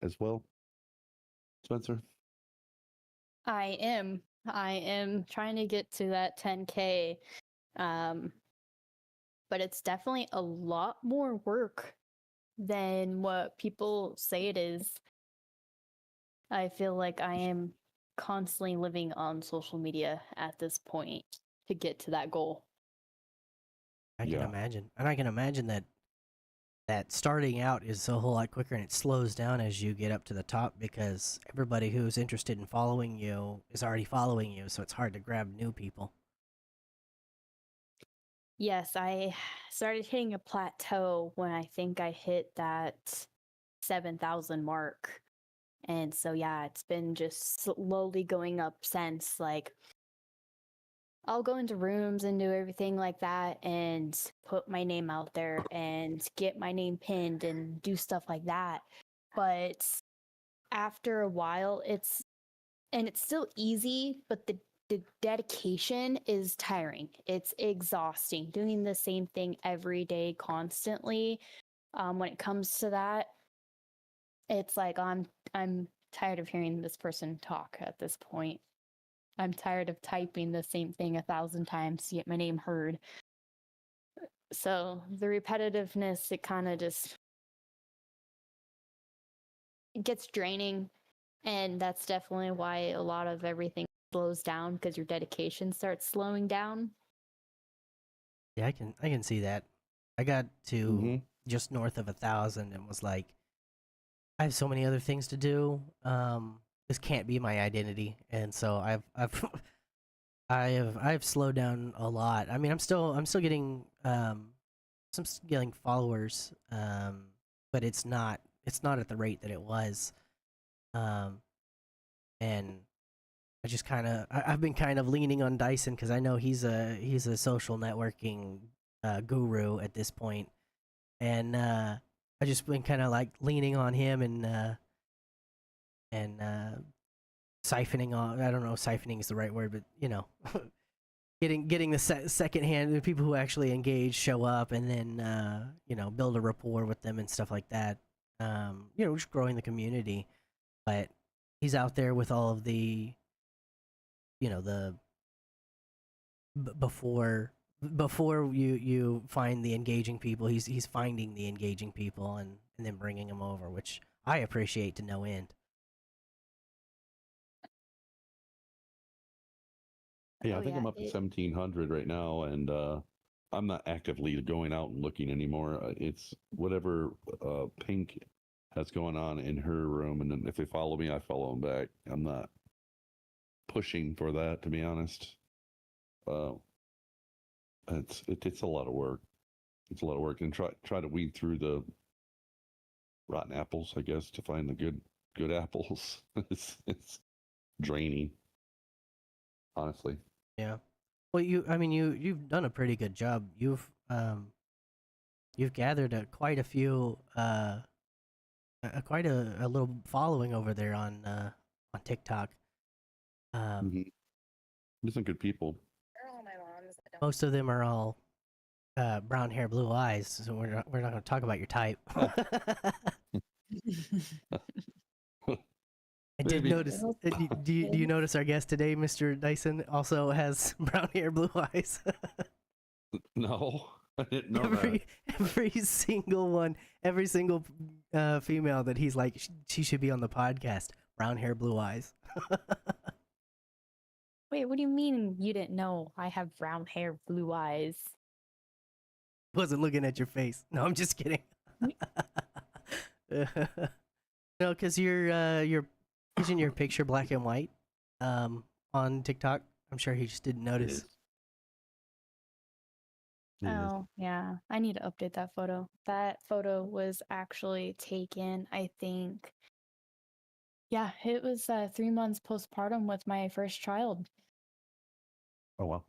as well, Spencer? I am. I am trying to get to that 10K. But it's definitely a lot more work than what people say it is. I feel like I am constantly living on social media at this point to get to that goal. I can Yeah. imagine, and I can imagine that starting out is a whole lot quicker, and it slows down as you get up to the top because everybody who's interested in following you is already following you, so it's hard to grab new people. Yes, I started hitting a plateau when I think I hit that 7,000 mark. And so, yeah, it's been just slowly going up since. Like, I'll go into rooms and do everything like that and put my name out there and get my name pinned and do stuff like that. But after a while, it's still easy, but the dedication is tiring. It's exhausting doing the same thing every day constantly. When it comes to that, it's like I'm tired of hearing this person talk at this point. I'm tired of typing the same thing 1,000 times to get my name heard. So the repetitiveness, it kind of just it gets draining. And that's definitely why a lot of everything slows down because your dedication starts slowing down. Yeah, I can see that. I got to Mm-hmm. just north of 1,000 and was like, I have so many other things to do. This can't be my identity, and so I've I've slowed down a lot. I mean, I'm still getting getting followers, but it's not at the rate that it was. Um, and I've been kind of leaning on Dyson because I know he's a social networking guru at this point, and I just been kind of like leaning on him and siphoning on. I don't know if siphoning is the right word, but getting the second hand the people who actually engage show up, and then build a rapport with them and stuff like that. Just growing the community. But he's out there with all of the the before you find the engaging people, he's finding the engaging people and then bringing them over, which I appreciate to no end. Yeah, Oh I think yeah, I'm up to 1,700 right now, and I'm not actively going out and looking anymore. It's whatever Pink has going on in her room, and then if they follow me, I follow them back. I'm not pushing for that, to be honest. Uh, it's a lot of work. It's a lot of work, and try to weed through the rotten apples, I guess, to find the good apples. It's draining, honestly. Yeah. Well, you've done a pretty good job. You've gathered quite a few quite a little following over there on TikTok. Mm-hmm. There's some good people. Most of them are all brown hair, blue eyes. So we're not going to talk about your type. I did Maybe. notice. Do you notice our guest today, Mr. Dyson, also has brown hair, blue eyes? No, I didn't know every single one, every single female that he's like, she should be on the podcast. Brown hair, blue eyes. Wait, what do you mean you didn't know I have brown hair, blue eyes? Wasn't looking at your face. No, I'm just kidding. No, because isn't your picture black and white on TikTok? I'm sure he just didn't that. It notice. is. Oh, yeah. I need to update that photo. That photo was actually taken, I think. Yeah, it was 3 months postpartum with my first child. Oh wow.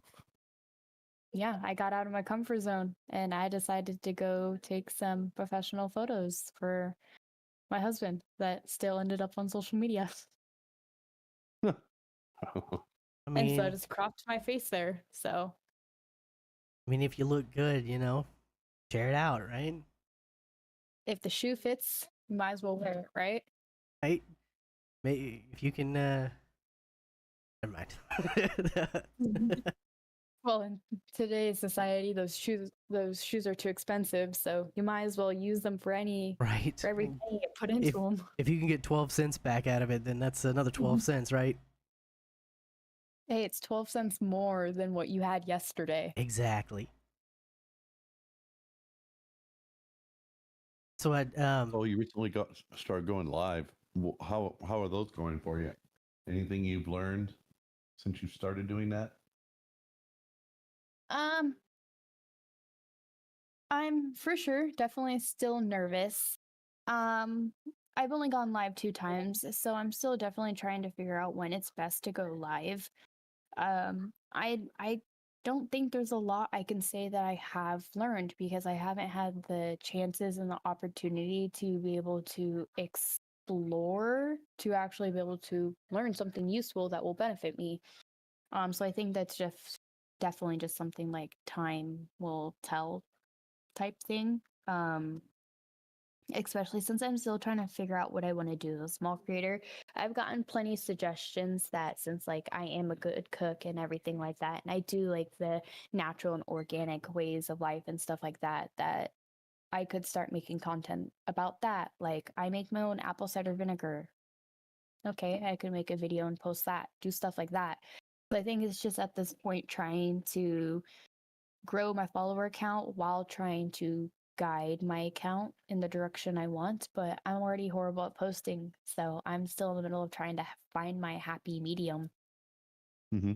Yeah, I got out of my comfort zone and I decided to go take some professional photos for my husband that still ended up on social media. I And so I mean, just cropped my face there. So if you look good, share it out, right? if the shoe fits, you might as well wear it, right? Right? Maybe if you can. Never mind. Well, in today's society, those shoes are too expensive, so you might as well use them for Right. every penny you put into If them. if you can get 12 cents back out of it, then that's another 12 cents, right? Hey, it's 12 cents more than what you had yesterday. Exactly. So I Oh, you recently started going live. How are those going for you? Anything you've learned since you started doing that? Um, I'm for sure definitely still nervous. Um, I've only gone live 2 times, so I'm still definitely trying to figure out when it's best to go live. I don't think there's a lot I can say that I have learned because I haven't had the chances and the opportunity to be able to explore to actually be able to learn something useful that will benefit me. So I think that's just definitely just something like time will tell type thing. Especially since I'm still trying to figure out what I want to do as a small creator. I've gotten plenty of suggestions that since like I am a good cook and everything like that, and I do like the natural and organic ways of life and stuff like that, that I could start making content about that. Like I make my own apple cider vinegar. Okay, I could make a video and post that, do stuff like that. But I think it's just at this point trying to grow my follower account while trying to guide my account in the direction I want, but I'm already horrible at posting, so I'm still in the middle of trying to find my happy medium. Mm-hmm.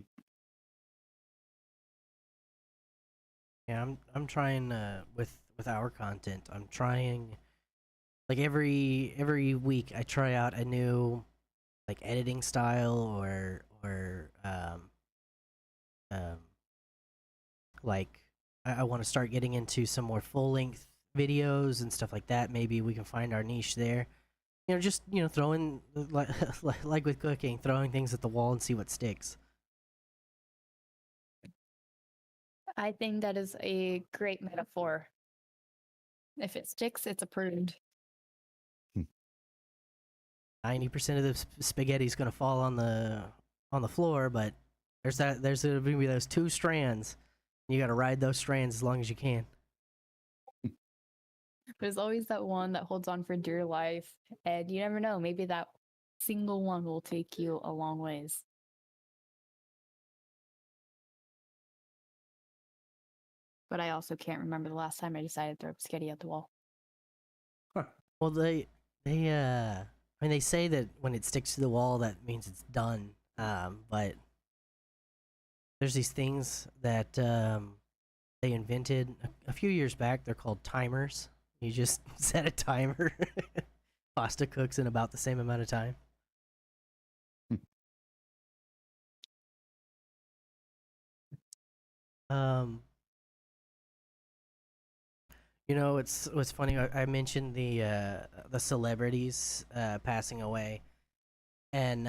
yeah, I'm trying with our content. I'm trying like every week I try out a new like editing style or um like I want to start getting into some more full length videos and stuff like that. Maybe we can find our niche there. Just throwing like with cooking, throwing things at the wall and see what sticks. I think that is a great metaphor. If it sticks, it's approved. 90% of the spaghetti is gonna fall on the floor, but there's gonna be those two strands. You got to ride those strands as long as you can. There's always that one that holds on for dear life, and you never know, maybe that single one will take you a long ways. But I also can't remember the last time I decided to throw spaghetti at the wall. Huh. Well, they say that when it sticks to the wall, that means it's done. But there's these things that they invented a few years back. They're called timers. You just set a timer. Pasta cooks in about the same amount of time. Um, it's what's funny. I mentioned the celebrities passing away, and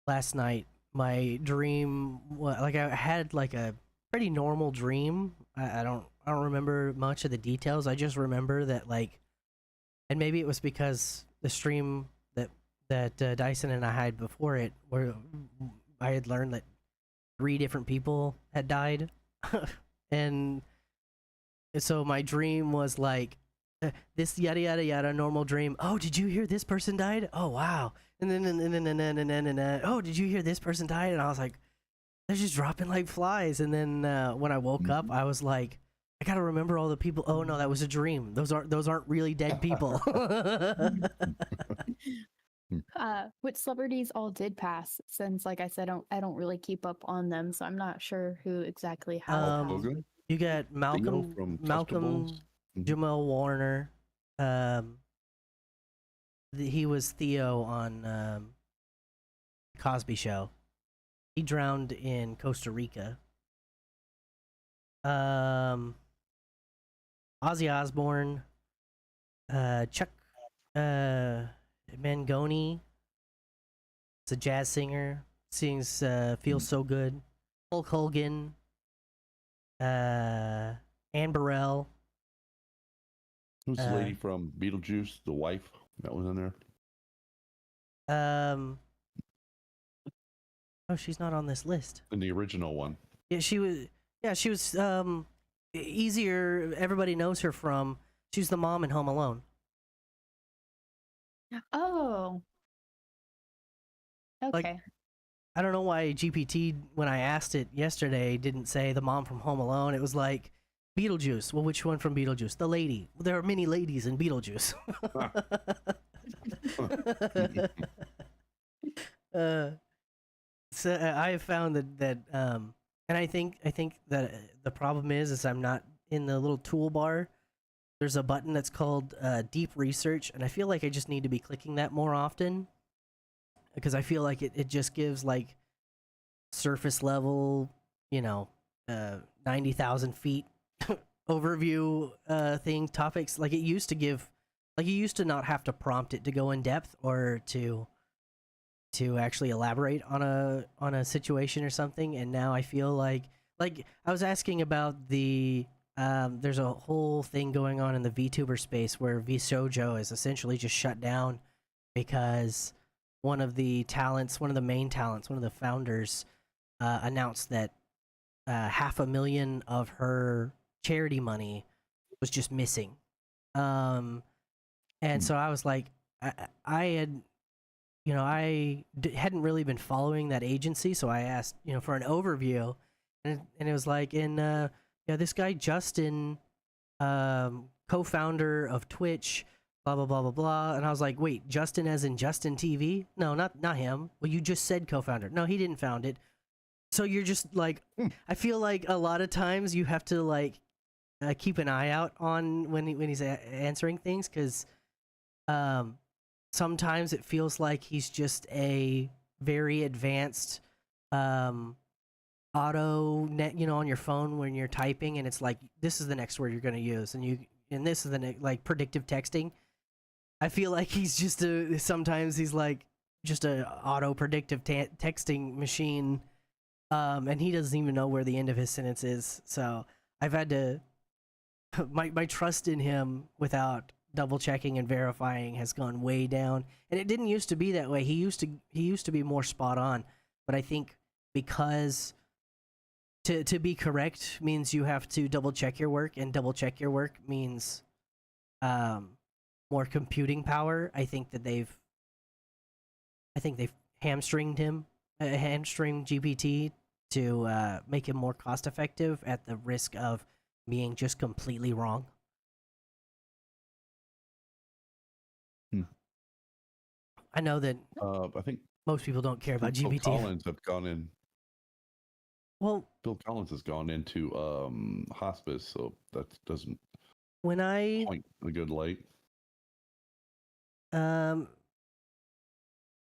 last night my dream, like I had like a pretty normal dream. I don't remember much of the details. I just remember that like, and maybe it was because the stream that Dyson and I had before it, where I had learned that 3 different people had died, and so my dream was like this yada yada yada normal dream. Oh, did you hear this person died? Oh wow. And then oh, did you hear this person died? And I was like, they're just dropping like flies. And then when I woke up, I was like, I gotta remember all the people. Oh no, that was a dream. Those aren't really dead people. Which celebrities all did pass? Since, like I said, I don't really keep up on them, so I'm not sure who exactly has Hulk um, passed. Hogan? You got Theo Malcolm from Malcolm Tustables. Mhm. Jamal Warner. He was Theo on Cosby Show. He drowned in Costa Rica. Um, Ozzy Osbourne, Chuck Mangoni. It's a jazz singer. Sings "Feels So Good." Hulk Hogan, Anne Burrell. Who's the lady from Beetlejuice? The wife that was in there. Oh, she's not on this list. In the original one. Yeah, she was. Yeah, she was. Easier. Everybody knows her from. She's the mom in Home Alone. Oh. Like, Okay. I don't know why GPT, when I asked it yesterday, didn't say the mom from Home Alone. It was like Beetlejuice. Well, which one from Beetlejuice? The lady. Well, there are many ladies in Beetlejuice. So I have found that and I think that the problem is I'm not in the little toolbar. There's a button that's called deep research, and I feel like I just need to be clicking that more often because I feel like it just gives like surface level, 90,000 feet overview topics. Like it used to give, like you used to not have to prompt it to go in depth or to actually elaborate on a situation or something, and now I feel like I was asking about the there's a whole thing going on in the VTuber space where VShojo is essentially just shut down because one of the main talents, one of the founders announced that 500,000 of her charity money was just missing. And so I was like, I had hadn't really been following that agency, so I asked, for an overview, and it was like, this guy Justin, co-founder of Twitch, blah blah blah blah blah, and I was like, wait, Justin as in Justin TV? No, not him. Well, you just said co-founder. No, he didn't found it. So you're just like, I feel like a lot of times you have to like keep an eye out on when he's answering things because sometimes it feels like he's just a very advanced auto net, on your phone when you're typing, and it's like this is the next word you're going to use, and this is the like predictive texting. I feel like he's just sometimes he's like just a auto predictive texting machine, and he doesn't even know where the end of his sentence is. So I've had to my trust in him without double checking and verifying has gone way down, and it didn't used to be that way. He used to be more spot on, but I think because to be correct means you have to double check your work, and double check your work means more computing power. I think they've hamstringed GPT to make him more cost effective at the risk of being just completely wrong. I know that I think most people don't care about Phil GPT. Collins have gone in. Well, Phil Collins has gone into hospice, so that doesn't when I point in a good light.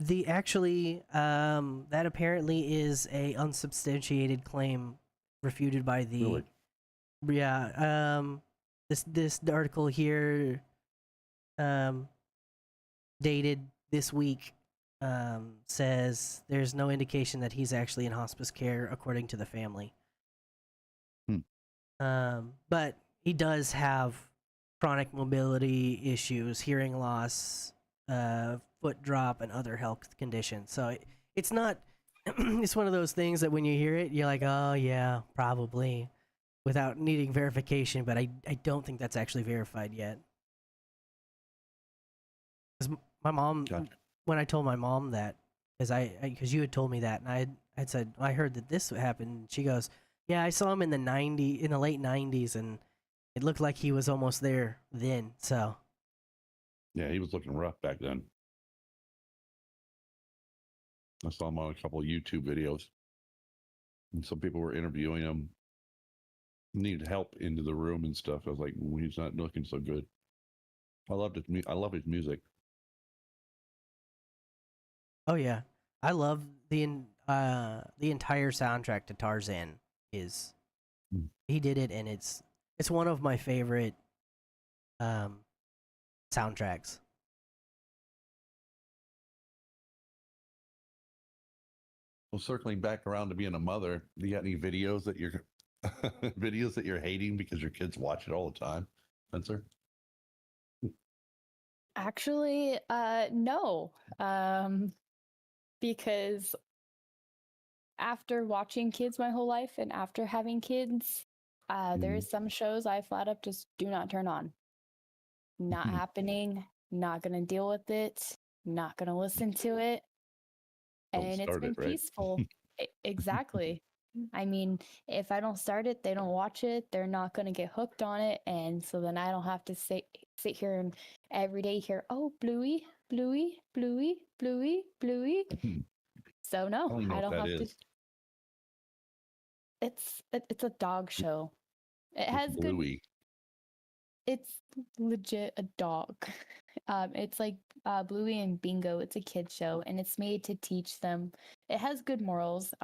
the actually that apparently is a unsubstantiated claim refuted by the Really? this article here dated this week says there's no indication that he's actually in hospice care according to the family. But he does have chronic mobility issues, hearing loss, foot drop, and other health conditions. So it's not it's one of those things that when you hear it you're like, oh yeah, probably, without needing verification, but I don't think that's actually verified yet. My mom, Gotcha. when I told my mom that, because you had told me that, and I said I heard that this happened. She goes, "Yeah, I saw him in the late '90s, and it looked like he was almost there then." So Yeah, he was looking rough back then. I saw him on a couple of YouTube videos, and some people were interviewing him. needed help into the room and stuff. I was like, he's not looking so good. I loved it. I love his music. Oh yeah, I love the entire soundtrack to Tarzan. Is Mm. He did it, and it's one of my favorite um soundtracks. Well, circling back around to being a mother, do you got any videos that you're videos that you're hating because your kids watch it all the time, Spencer? Actually, no. Because after watching kids my whole life and after having kids, there's some shows I flat up just do not turn on. Not Mhm. happening, not gonna deal with it, not gonna listen to it. Don't And it's start been it, right? peaceful. Exactly. I mean, if I don't start it, they don't watch it, they're not going to get hooked on it. And so then I don't have to sit here and every day hear, oh, Bluey, Bluey, Bluey, Bluey, Bluey. So I no, don't even know I what don't that have to. is. It's a dog show. It What's has good. Bluey? It's legit a dog. It's like Bluey and Bingo. It's a kid show, and it's made to teach them. It has good morals.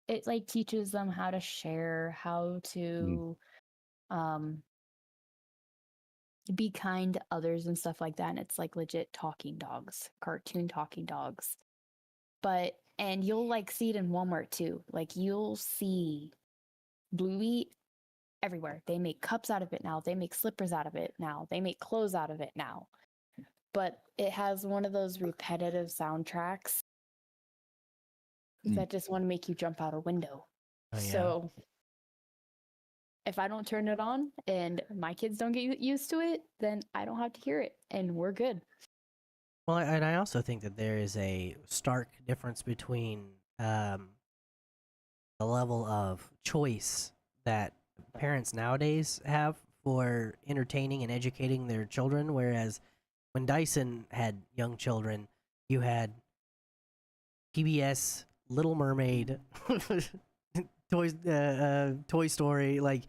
It like teaches them how to share, how to um be kind to others and stuff like that. And it's like legit talking dogs, cartoon talking dogs. But and you'll like see it in Walmart too. Like you'll see Bluey everywhere. They make cups out of it now. They make slippers out of it now. They make clothes out of it now. But it has one of those repetitive soundtracks that just want to make you jump out a window. Oh yeah. So if I don't turn it on and my kids don't get used to it, then I don't have to hear it and we're good. Well, and I also think that there is a stark difference between the level of choice that parents nowadays have for entertaining and educating their children, whereas when Dyson had young children, you had PBS, Little Mermaid, Toy Story. Like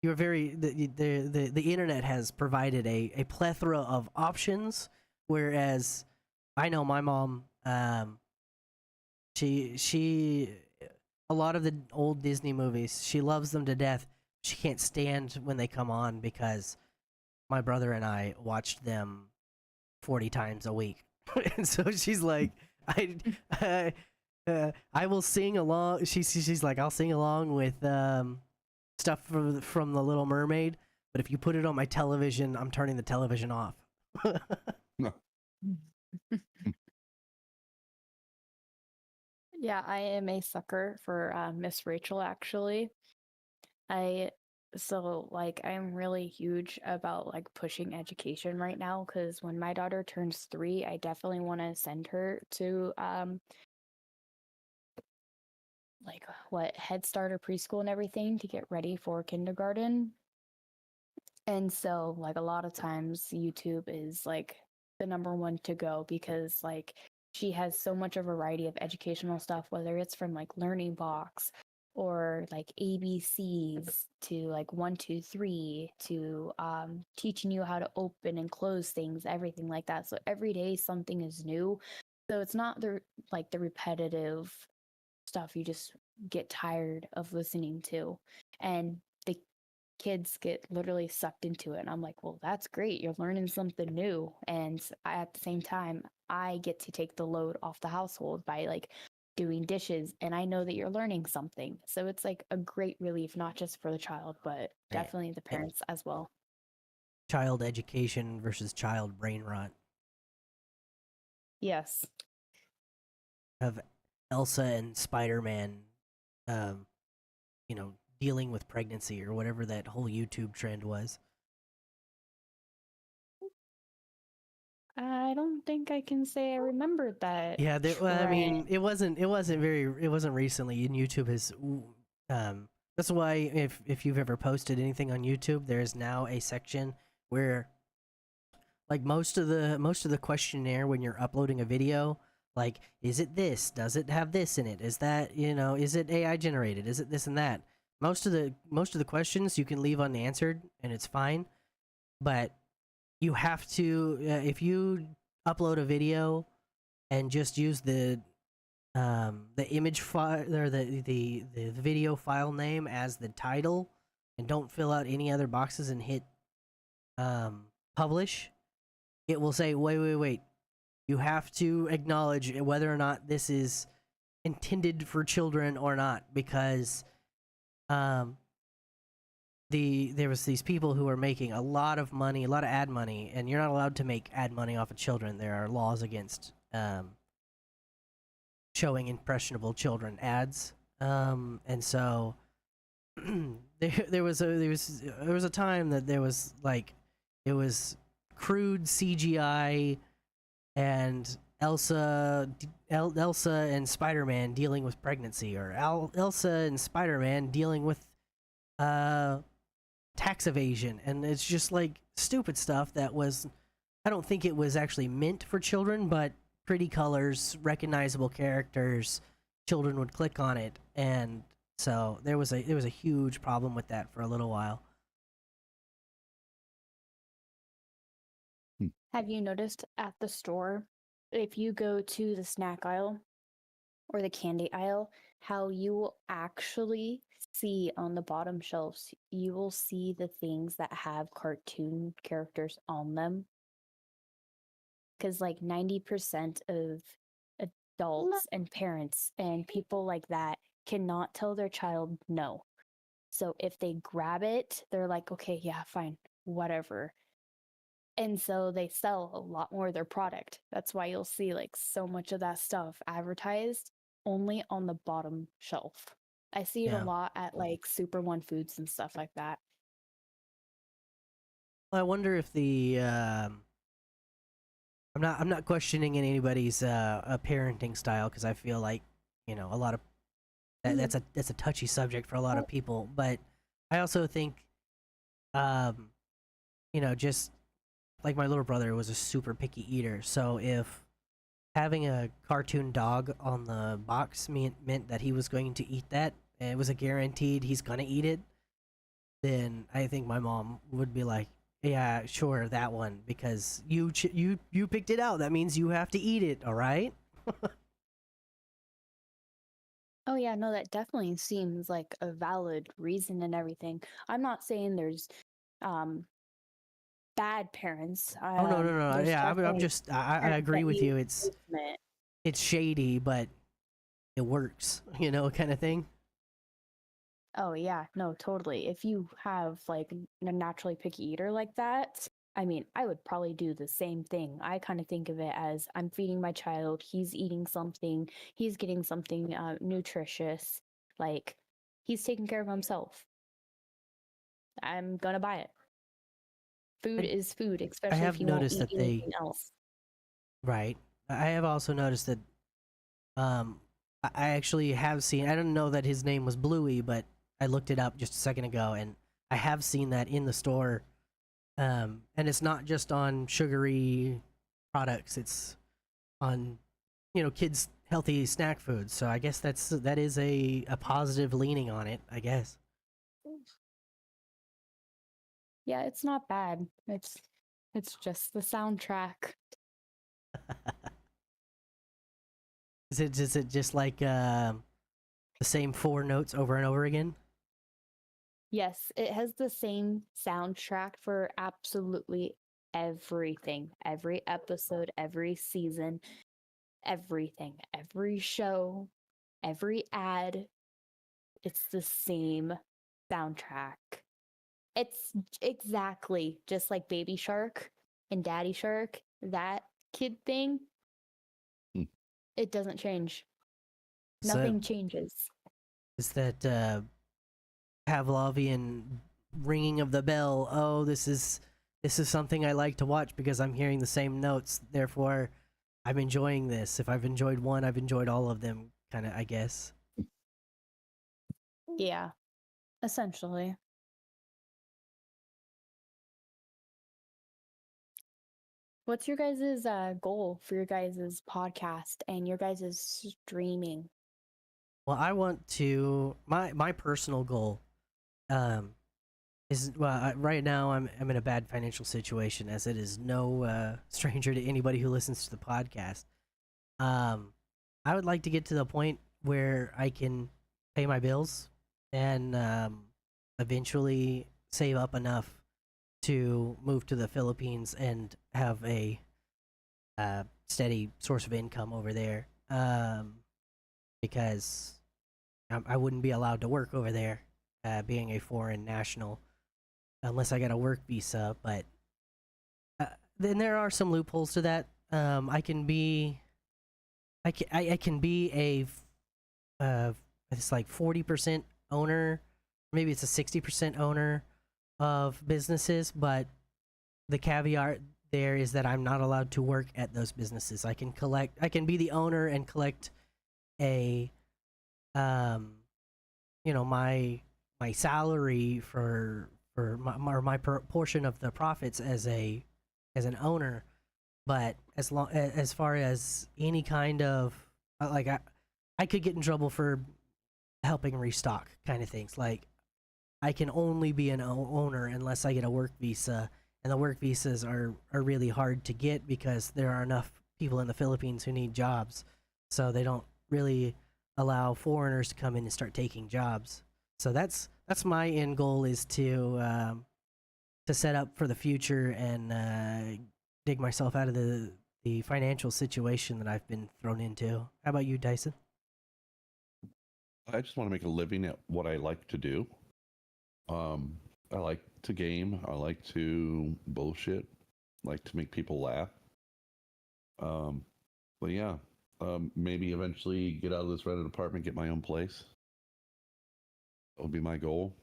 you're very the internet has provided a plethora of options. Whereas I know my mom, she a lot of the old Disney movies, she loves them to death. She can't stand when they come on because my brother and I watched them 40 times a week. And so she's like, I, I will sing along. She's like, I'll sing along with stuff from the Little Mermaid, but if you put it on my television, I'm turning the television off. No. Yeah, I am a sucker for Miss Rachel actually. I I'm really huge about like pushing education right now because when my daughter turns 3, I definitely want to send her to like what Head Start or preschool and everything to get ready for kindergarten. And so like a lot of times YouTube is like the number one to go because like she has so much of a variety of educational stuff, whether it's from like Learning Box or like ABCs to like 1, 2, 3 to teaching you how to open and close things, everything like that. So every day something is new. So it's not the repetitive stuff you just get tired of listening to. And the kids get literally sucked into it. And I'm like, well, that's great. You're learning something new. And at the same time, I get to take the load off the household by like doing dishes. And I know that you're learning something. So it's like a great relief, not just for the child, but Yeah. definitely the parents as well. Child education versus child brain rot. Yes. Of Elsa and Spider-Man, um, dealing with pregnancy or whatever that whole YouTube trend was. I don't think I can say I remembered that. Yeah, well, I mean, trend. it wasn't recently, and YouTube has, that's why if you've ever posted anything on YouTube, there is now a section where, like most of the questionnaire when you're uploading a video, like, is it this? Does it have this in it? Is that is it AI generated? Is it this and that? most of the questions you can leave unanswered, and it's fine. But you have to if you upload a video and just use the image file or the video file name as the title, and don't fill out any other boxes and hit publish, it will say wait, you have to acknowledge whether or not this is intended for children or not, because um there was these people who were making a lot of money, a lot of ad money, and you're not allowed to make ad money off of children. There are laws against showing impressionable children ads. And so there was a time that there was like it was crude CGI and Elsa and Spider-Man dealing with pregnancy, or Elsa and Spider-Man dealing with tax evasion, and it's just like stupid stuff that was, I don't think it was actually meant for children, but pretty colors, recognizable characters, children would click on it, and so there was a huge problem with that for a little while. Have you noticed at the store, if you go to the snack aisle or the candy aisle, how you will actually see on the bottom shelves, you will see the things that have cartoon characters on them? Because like 90% of adults and parents and people like that cannot tell their child no. So if they grab it, they're like, okay, yeah, fine, whatever. And so they sell a lot more of their product. That's why you'll see like so much of that stuff advertised only on the bottom shelf. I see it Yeah. a lot at like Super One Foods and stuff like that. I wonder if the I'm not questioning anybody's parenting style, because I feel like, you know, a lot of that's a touchy subject for a lot of people, but I also think you know, just like my little brother was a super picky eater, so if having a cartoon dog on the box meant that he was going to eat that, and it was a guaranteed he's gonna eat it, then I think my mom would be like, yeah, sure, that one, because you picked it out. That means you have to eat it, all right? Oh yeah, no, that definitely seems like a valid reason and everything. I'm not saying there's bad parents. Oh no. There's Yeah, I'm definitely just I parents agree that with need you. It's improvement. shady, but it works, you know, kind of thing. Oh yeah, no, totally. If you have like a naturally picky eater like that, I mean, I would probably do the same thing. I kind of think of it as I'm feeding my child, he's eating something, he's getting something nutritious, like he's taking care of himself. I'm gonna buy it. Food I, is food, I especially if have you won't noticed eat that anything else. right. I have also noticed that um I actually have seen, I don't know that his name was Bluey, but I looked it up just a second ago, and I have seen that in the store. And it's not just on sugary products, it's on, you know, kids healthy snack foods. So I guess that is a positive leaning on it, I guess. Yeah, it's not bad. It's just the soundtrack. Is it just like the same four notes over and over again? Yes, it has the same soundtrack for absolutely everything. Every episode, every season, everything, every show, every ad. It's the same soundtrack. It's exactly just like Baby Shark and Daddy Shark, that kid thing. Hmm. It doesn't change. So Nothing changes. is that Pavlovian ringing of the bell? Oh, this is something I like to watch because I'm hearing the same notes. Therefore, I'm enjoying this. If I've enjoyed one, I've enjoyed all of them. Kind of, I guess. Yeah, essentially. What's your guys' goal for your guys' podcast and your guys' streaming? Well, I want to my personal goal um, is well right now I'm in a bad financial situation, as it is no stranger to anybody who listens to the podcast. Um, I would like to get to the point where I can pay my bills and eventually save up enough to move to the Philippines and have a steady source of income over there. Because I wouldn't be allowed to work over there, being a foreign national, unless I got a work visa. But uh, then there are some loopholes to that. I can be it's like 40% owner, maybe it's a 60% owner of businesses, but the caveat there is that I'm not allowed to work at those businesses. I can be the owner and collect a um my salary for my portion of the profits as an owner, but as far as any kind of like I could get in trouble for helping restock kind of things. Like I can only be an owner unless I get a work visa, and the work visas are really hard to get because there are enough people in the Philippines who need jobs, so they don't really allow foreigners to come in and start taking jobs. So that's my end goal, is to set up for the future and dig myself out of the financial situation that I've been thrown into. How about you, Dyson? I just want to make a living at what I like to do. I like to game. I like to bullshit. Like to make people laugh. But yeah, maybe eventually get out of this rented apartment, get my own place. That would be my goal.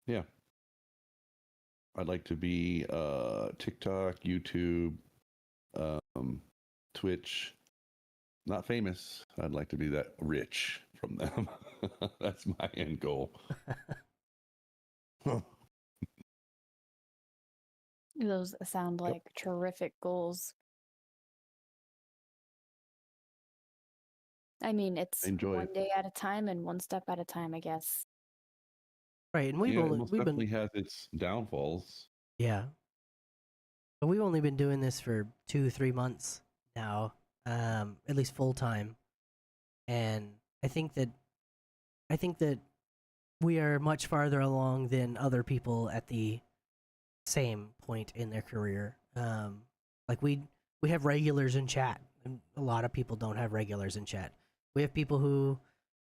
Yeah. I'd like to be TikTok, YouTube, Twitch. Not famous. I'd like to be that rich from them. That's my end goal. Those sound like terrific goals. I mean, it's Enjoy one it. day at a time and one step at a time, I guess. Right, and Yeah, it most definitely has its downfalls. yeah, but we've only been doing this for 2 3 months now, at least full time, and I think that I think that we are much farther along than other people at the same point in their career. Like we have regulars in chat, and a lot of people don't have regulars in chat. We have people who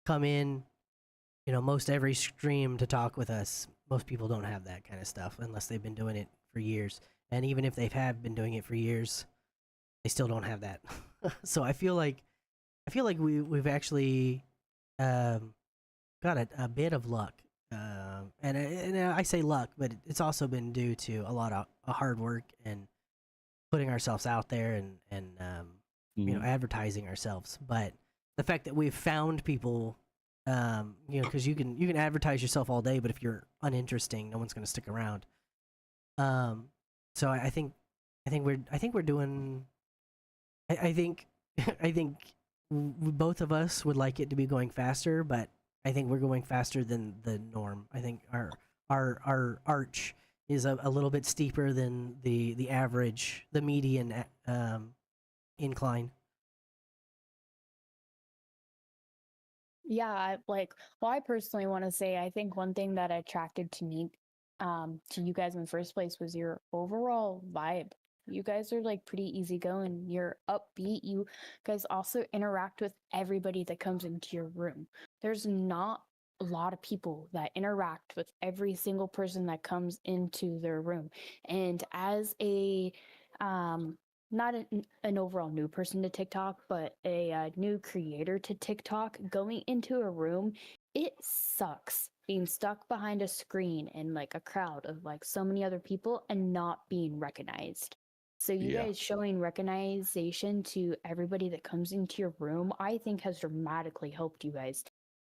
come in, most every stream to talk with us. Most people don't have that kind of stuff unless they've been doing it for years. And even if they've have been doing it for years, they still don't have that. So I feel like we've actually got a bit of luck. And I say luck, but it's also been due to a lot of hard work and putting ourselves out there and advertising ourselves. But the fact that we've found people, because you can advertise yourself all day, but if you're uninteresting, no one's going to stick around. So I think we're doing. I think I think both of us would like it to be going faster, but I think we're going faster than the norm. I think our arch is a little bit steeper than the average, the median incline. Yeah, I personally want to say, I think one thing that attracted to me, to you guys in the first place was your overall vibe. You guys are like pretty easygoing. You're upbeat. You guys also interact with everybody that comes into your room. There's not a lot of people that interact with every single person that comes into their room. And as a not an overall new person to TikTok, but a new creator to TikTok, going into a room, it sucks being stuck behind a screen in like a crowd of like so many other people and not being recognized. So you Yeah. guys showing recognition to everybody that comes into your room, I think has dramatically helped you guys.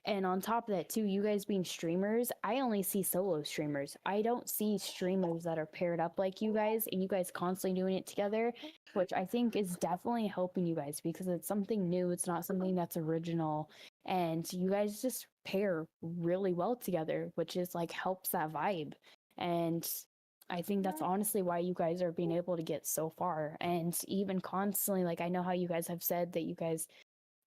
And on top of that, too, you guys being streamers, I only see solo streamers. I don't see streamers that are paired up like you guys, and you guys constantly doing it together, which I think is definitely helping you guys because it's something new. It's not something that's original. and you guys just pair really well together, which is like helps that vibe. And I think that's honestly why you guys are being able to get so far. And even constantly, like, I know how you guys have said that you guys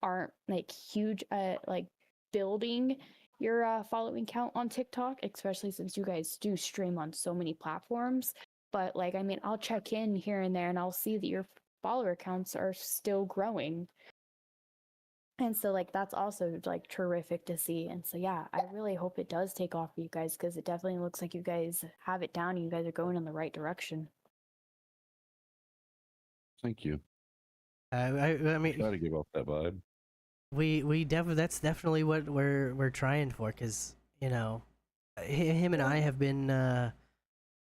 aren't like huge at like building your following count on TikTok, especially since you guys do stream on so many platforms. But like, I mean, I'll check in here and there and I'll see that your follower counts are still growing. And so like that's also like terrific to see. And so yeah, I really hope it does take off for you guys, because it definitely looks like you guys have it down and you guys are going in the right direction. Thank you. I mean, Try to give off that vibe. we definitely, that's definitely what we're trying for, because you know, him and I have been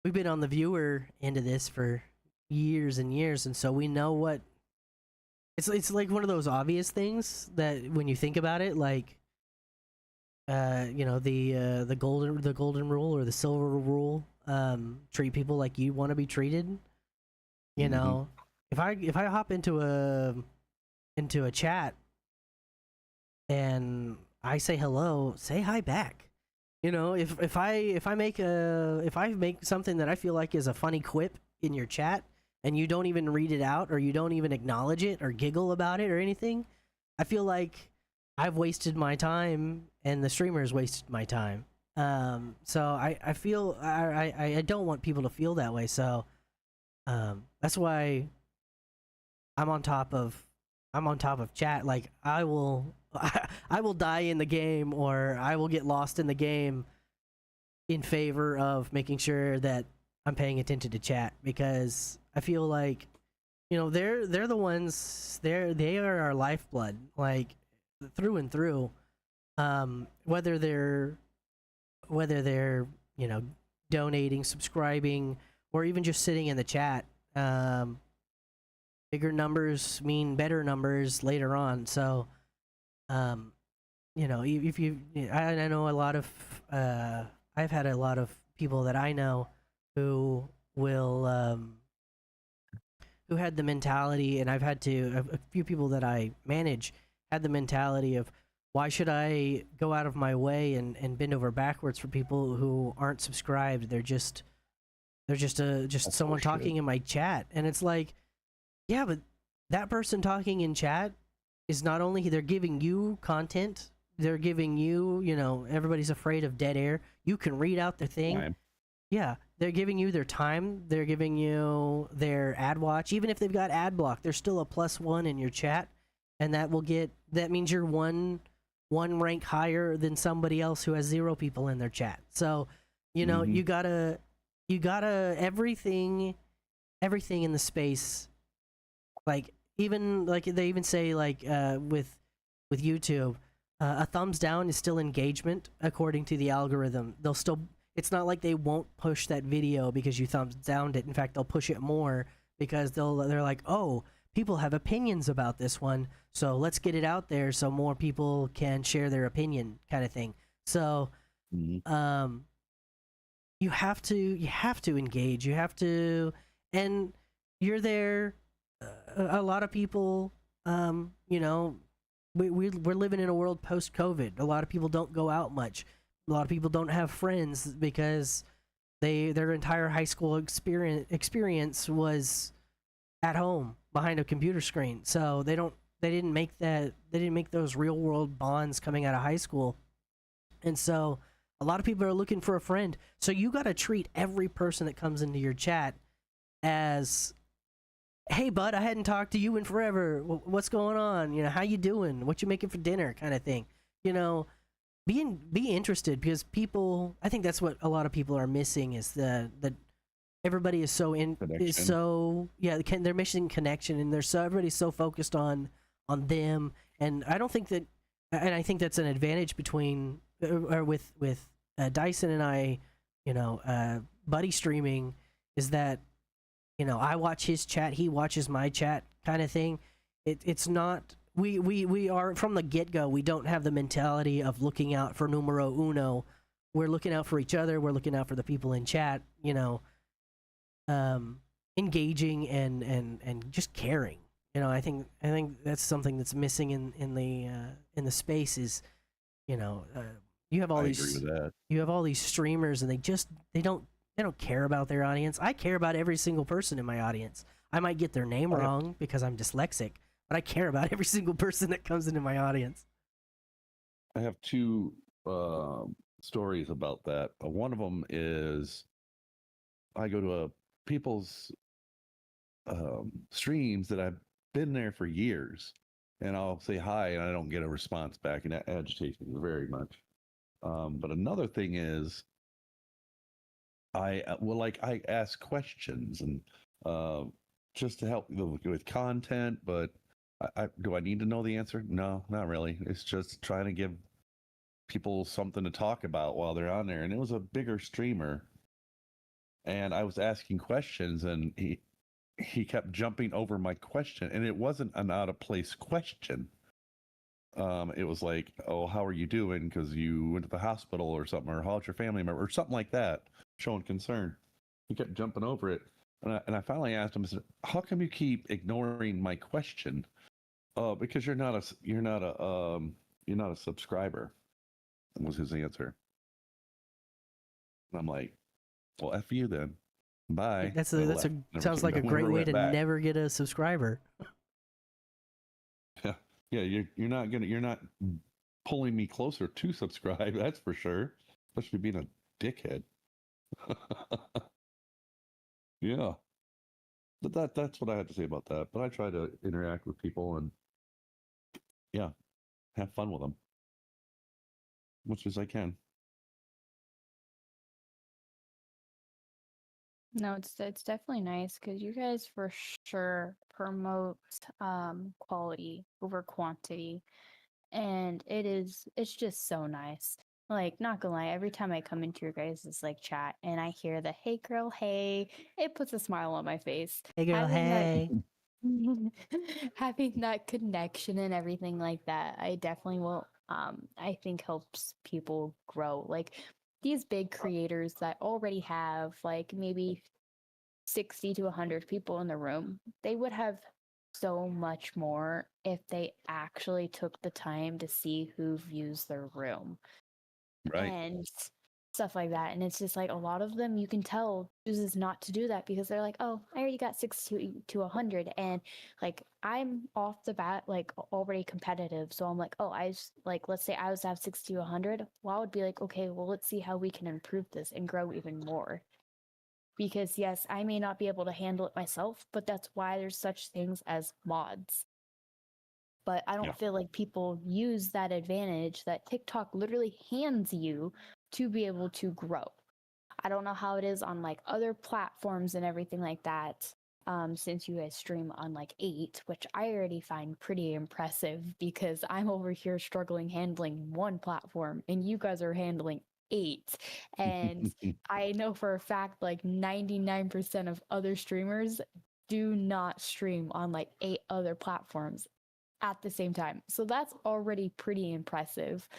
we've been on the viewer end of this for years and years, and so we know what it's like, one of those obvious things that when you think about it, like you know, the golden rule or the silver rule, treat people like you want to be treated. You know, if I hop into a chat and I say hello, say hi back. You know, if I make something that I feel like is a funny quip in your chat and you don't even read it out, or you don't even acknowledge it or giggle about it or anything, I feel like I've wasted my time and the streamer's wasted my time. So I feel I don't want people to feel that way. So that's why I'm on top of chat. Like, I will I will die in the game, or I will get lost in the game in favor of making sure that I'm paying attention to chat, because I feel like, you know, they're the ones, they are our lifeblood, like through and through. Whether they're you know, donating, subscribing, or even just sitting in the chat. Bigger numbers mean better numbers later on. So you know, if you, I know a lot of I've had a lot of people that I know who will who had the mentality, and I've had to, a few people that I manage had the mentality of, why should I go out of my way and bend over backwards for people who aren't subscribed? They're just That's someone bullshit. talking in my chat. And it's like, yeah, but that person talking in chat is not only, they're giving you content, they're giving you, you know, everybody's afraid of dead air. You can read out their thing. Time. Yeah, they're giving you their time. They're giving you their ad watch. Even if they've got ad block, there's still a +1 in your chat, and that means you're one rank higher than somebody else who has 0 people in their chat. So, you know, you gotta everything in the space, like, even like they even say, like with YouTube, a thumbs down is still engagement according to the algorithm. They'll still, it's not like they won't push that video because you thumbs downed it. In fact, they'll push it more because they're like, oh, people have opinions about this one, so let's get it out there so more people can share their opinion, kind of thing. So you have to engage. You have to, and you're there. A lot of people, you know, we're living in a world post-COVID. A lot of people don't go out much. A lot of people don't have friends because their entire high school experience was at home behind a computer screen. So they didn't make those real world bonds coming out of high school. And so a lot of people are looking for a friend. So you got to treat every person that comes into your chat as, hey bud, I hadn't talked to you in forever. What's going on? You know, how you doing? What you making for dinner? Kind of thing. You know, be interested, because people, I think that's what a lot of people are missing, is that everybody is so they're missing connection, and everybody's so focused on them. And I don't think that, and I think that's an advantage between or with Dyson and I, you know, buddy streaming, is that, you know, I watch his chat, he watches my chat, kind of thing. It's not, we are, from the get-go, we don't have the mentality of looking out for numero uno. We're looking out for each other, we're looking out for the people in chat, you know, engaging and just caring. I think that's something that's missing in the space is, you have all I agree with these that. streamers, and they don't care about their audience. I care about every single person in my audience. I might get their name I have, wrong because I'm dyslexic, but I care about every single person that comes into my audience. I have two stories about that. One of them is I go to people's streams that I've been there for years, and I'll say hi, and I don't get a response back, and that agitates me very much. But another thing is, I ask questions and just to help with content, but do I need to know the answer? No, not really. It's just trying to give people something to talk about while they're on there. And it was a bigger streamer, and I was asking questions, and he kept jumping over my question, and it wasn't an out of place question. It was like, "Oh, how are you doing? Because you went to the hospital or something, or how's your family member, or something like that," showing concern. He kept jumping over it, and I finally asked him, I said, "How come you keep ignoring my question?" Because you're not a subscriber," was his answer. And I'm like, "Well, F you then. Bye." That's And I a left. sounds like a great way to never get a subscriber. Yeah, you're not pulling me closer to subscribe. That's for sure. Especially being a dickhead. Yeah, but that's what I had to say about that. But I try to interact with people and yeah, have fun with them, much as I can. No, it's definitely nice because you guys for sure promote quality over quantity, and it's just so nice. Like, not gonna lie, every time I come into your guys' like chat and I hear the "Hey girl, hey," it puts a smile on my face. Hey girl, Having that hey. having that connection and everything like that, I definitely will I think helps people grow. Like these big creators that already have like maybe 60 to 100 people in the room, they would have so much more if they actually took the time to see who views their room Right. and stuff like that. And it's just like a lot of them you can tell chooses not to do that because they're like, oh, I already got 60 to 100, and like I'm off the bat like already competitive, so I'm like, oh, I just like, let's say I was to have 60 to 100, well, I would be like, okay, well, let's see how we can improve this and grow even more. Because yes, I may not be able to handle it myself, but that's why there's such things as mods. But I don't Yeah. feel like people use that advantage that TikTok literally hands you to be able to grow. I don't know how it is on like other platforms and everything like that. Since you guys stream on like 8, which I already find pretty impressive because I'm over here struggling handling one platform and you guys are handling 8. And I know for a fact like 99% of other streamers do not stream on like 8 other platforms at the same time. So that's already pretty impressive.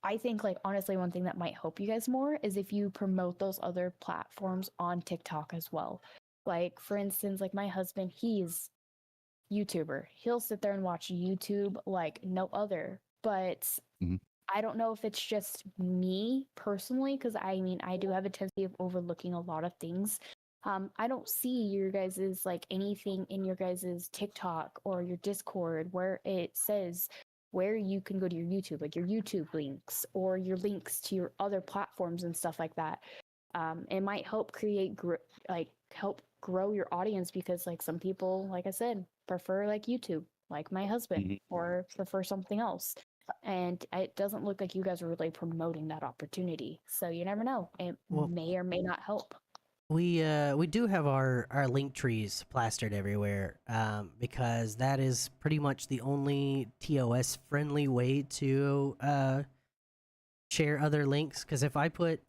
I think like honestly one thing that might help you guys more is if you promote those other platforms on TikTok as well. Like for instance, like my husband, he's YouTuber. He'll sit there and watch YouTube like no other. But Mhm. I don't know if it's just me personally, because I mean I do have a tendency of overlooking a lot of things. I don't see your guys's like anything in your guys's TikTok or your Discord where it says where you can go to your YouTube, like your YouTube links or your links to your other platforms and stuff like that. It might help help grow your audience because like some people, like I said, prefer like YouTube, like my husband, Mhm. or prefer something else. And it doesn't look like you guys are really promoting that opportunity. So you never know. It Well, may or may not help. we do have our link trees plastered everywhere, because that is pretty much the only TOS friendly way to share other links. Because if I put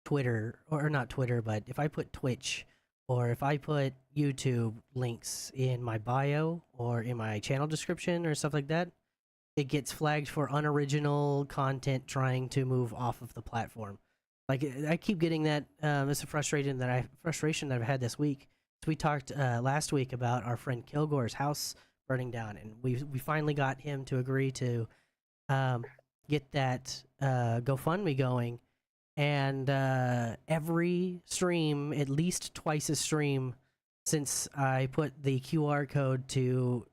Twitter, or not Twitter, but if I put Twitch or if I put YouTube links in my bio or in my channel description or stuff like that, it gets flagged for unoriginal content trying to move off of the platform. Like I keep getting that. It's a frustration that I've had this week we talked last week about our friend Kilgore's house burning down, and we finally got him to agree to um, get that GoFundMe going. And every stream, at least twice a stream, since I put the QR code to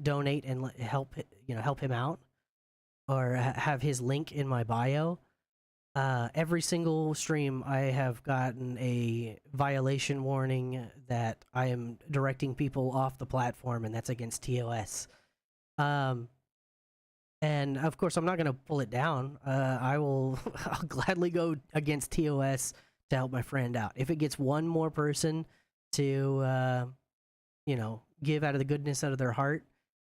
donate and help him out, or have his link in my bio. Every single stream, I have gotten a violation warning that I am directing people off the platform, and that's against TOS. And of course, I'm not going to pull it down. I'll gladly go against TOS to help my friend out. If it gets one more person to, give out of the goodness out of their heart,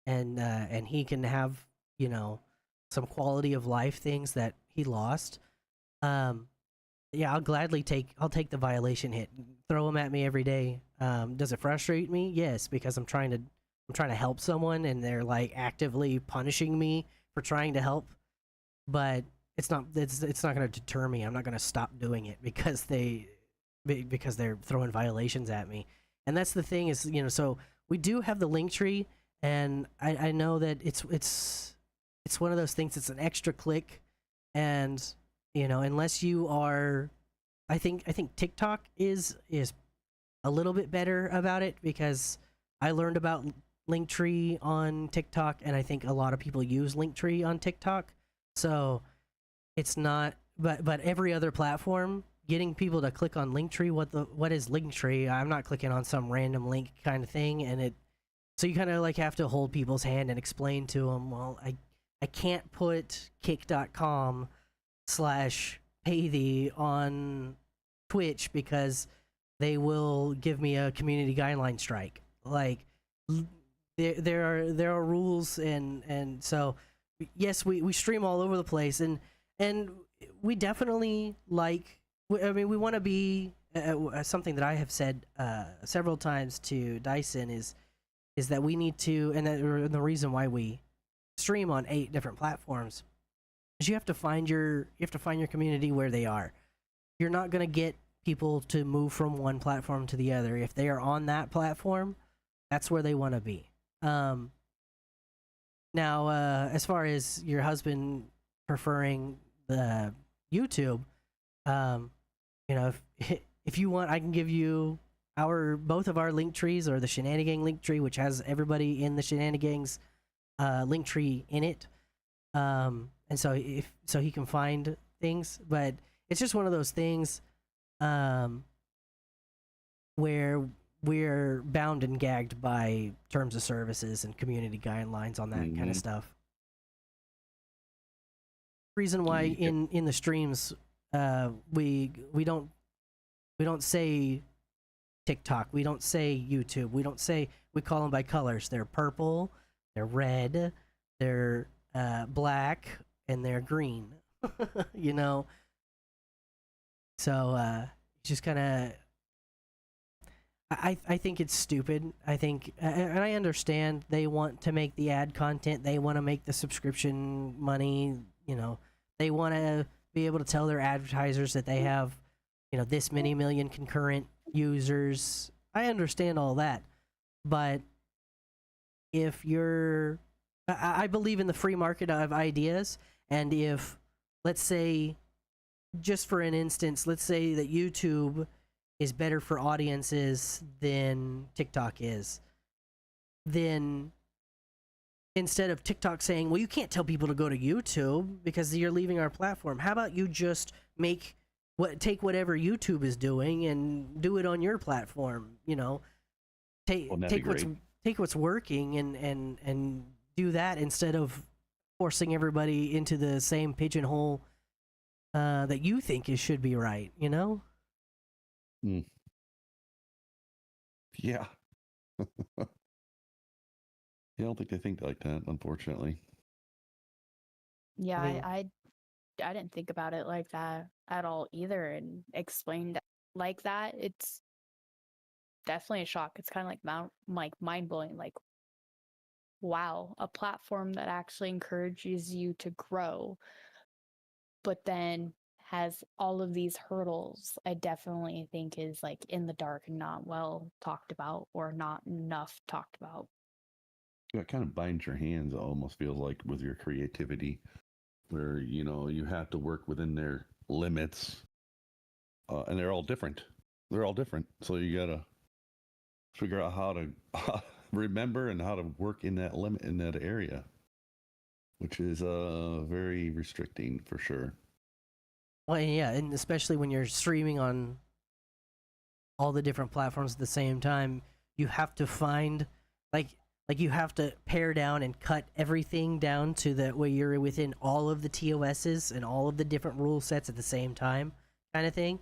and he can have, some quality of life things that he lost. Yeah, I'll take the violation hit. Throw them at me every day. Does it frustrate me? Yes, because I'm trying to help someone, and they're like actively punishing me for trying to help. But it's not going to deter me. I'm not going to stop doing it because they're throwing violations at me. And that's the thing is, so we do have the link tree, and I know that it's one of those things. It's an extra click, and unless you are, I think TikTok is a little bit better about it, because I learned about Linktree on TikTok, and I think a lot of people use Linktree on TikTok. So it's not, but every other platform, getting people to click on Linktree, what is Linktree? I'm not clicking on some random link kind of thing, and so you kind of like have to hold people's hand and explain to them, well, I can't put kick.com/paythee on Twitch because they will give me a community guideline strike. Like, there are rules, and so yes, we stream all over the place, and we definitely we want to be something that I have said several times to Dyson is that we need to, and the reason why we stream on 8 different platforms is you have to find your community where they are. You're not going to get people to move from one platform to the other. If they are on that platform, that's where they want to be. Now, as far as your husband preferring the YouTube, if you want, I can give you both of our link trees, or the Shenanigang link tree, which has everybody in the Shenanigans link tree in it. And so he can find things, but it's just one of those things where we're bound and gagged by terms of services and community guidelines on that kind of stuff. Reason why in the streams we don't say TikTok, we don't say YouTube, we call them by colors. They're purple, they're red, they're black, and they're green. So just kind of, I think it's stupid. I think, and I understand they want to make the ad content, they want to make the subscription money. They want to be able to tell their advertisers that they have, this many million concurrent users. I understand all that, but if I believe in the free market of ideas, and if, let's say, just for an instance, let's say that YouTube is better for audiences than TikTok is, then instead of TikTok saying, well, you can't tell people to go to YouTube because you're leaving our platform, how about you just take whatever YouTube is doing and do it on your platform? Take what's working and do that, instead of forcing everybody into the same pigeonhole that you think should be right. Yeah. I don't think they think like that, unfortunately. Yeah, I mean- I didn't think about it like that at all either, and explained like that. It's definitely a shock. It's kind of like mind blowing. Like, wow, a platform that actually encourages you to grow, but then has all of these hurdles, I definitely think is like in the dark and not well talked about or not enough talked about. Yeah, it kind of binds your hands, it almost feels like, with your creativity, where, you know, you have to work within their limits, and they're all different. They're all different. So you got to figure out how to remember and how to work in that limit, in that area, which is very restricting for sure. Well, yeah, and especially when you're streaming on all the different platforms at the same time, you have to find like you have to pare down and cut everything down to the where you're within all of the TOSs and all of the different rule sets at the same time, kind of thing.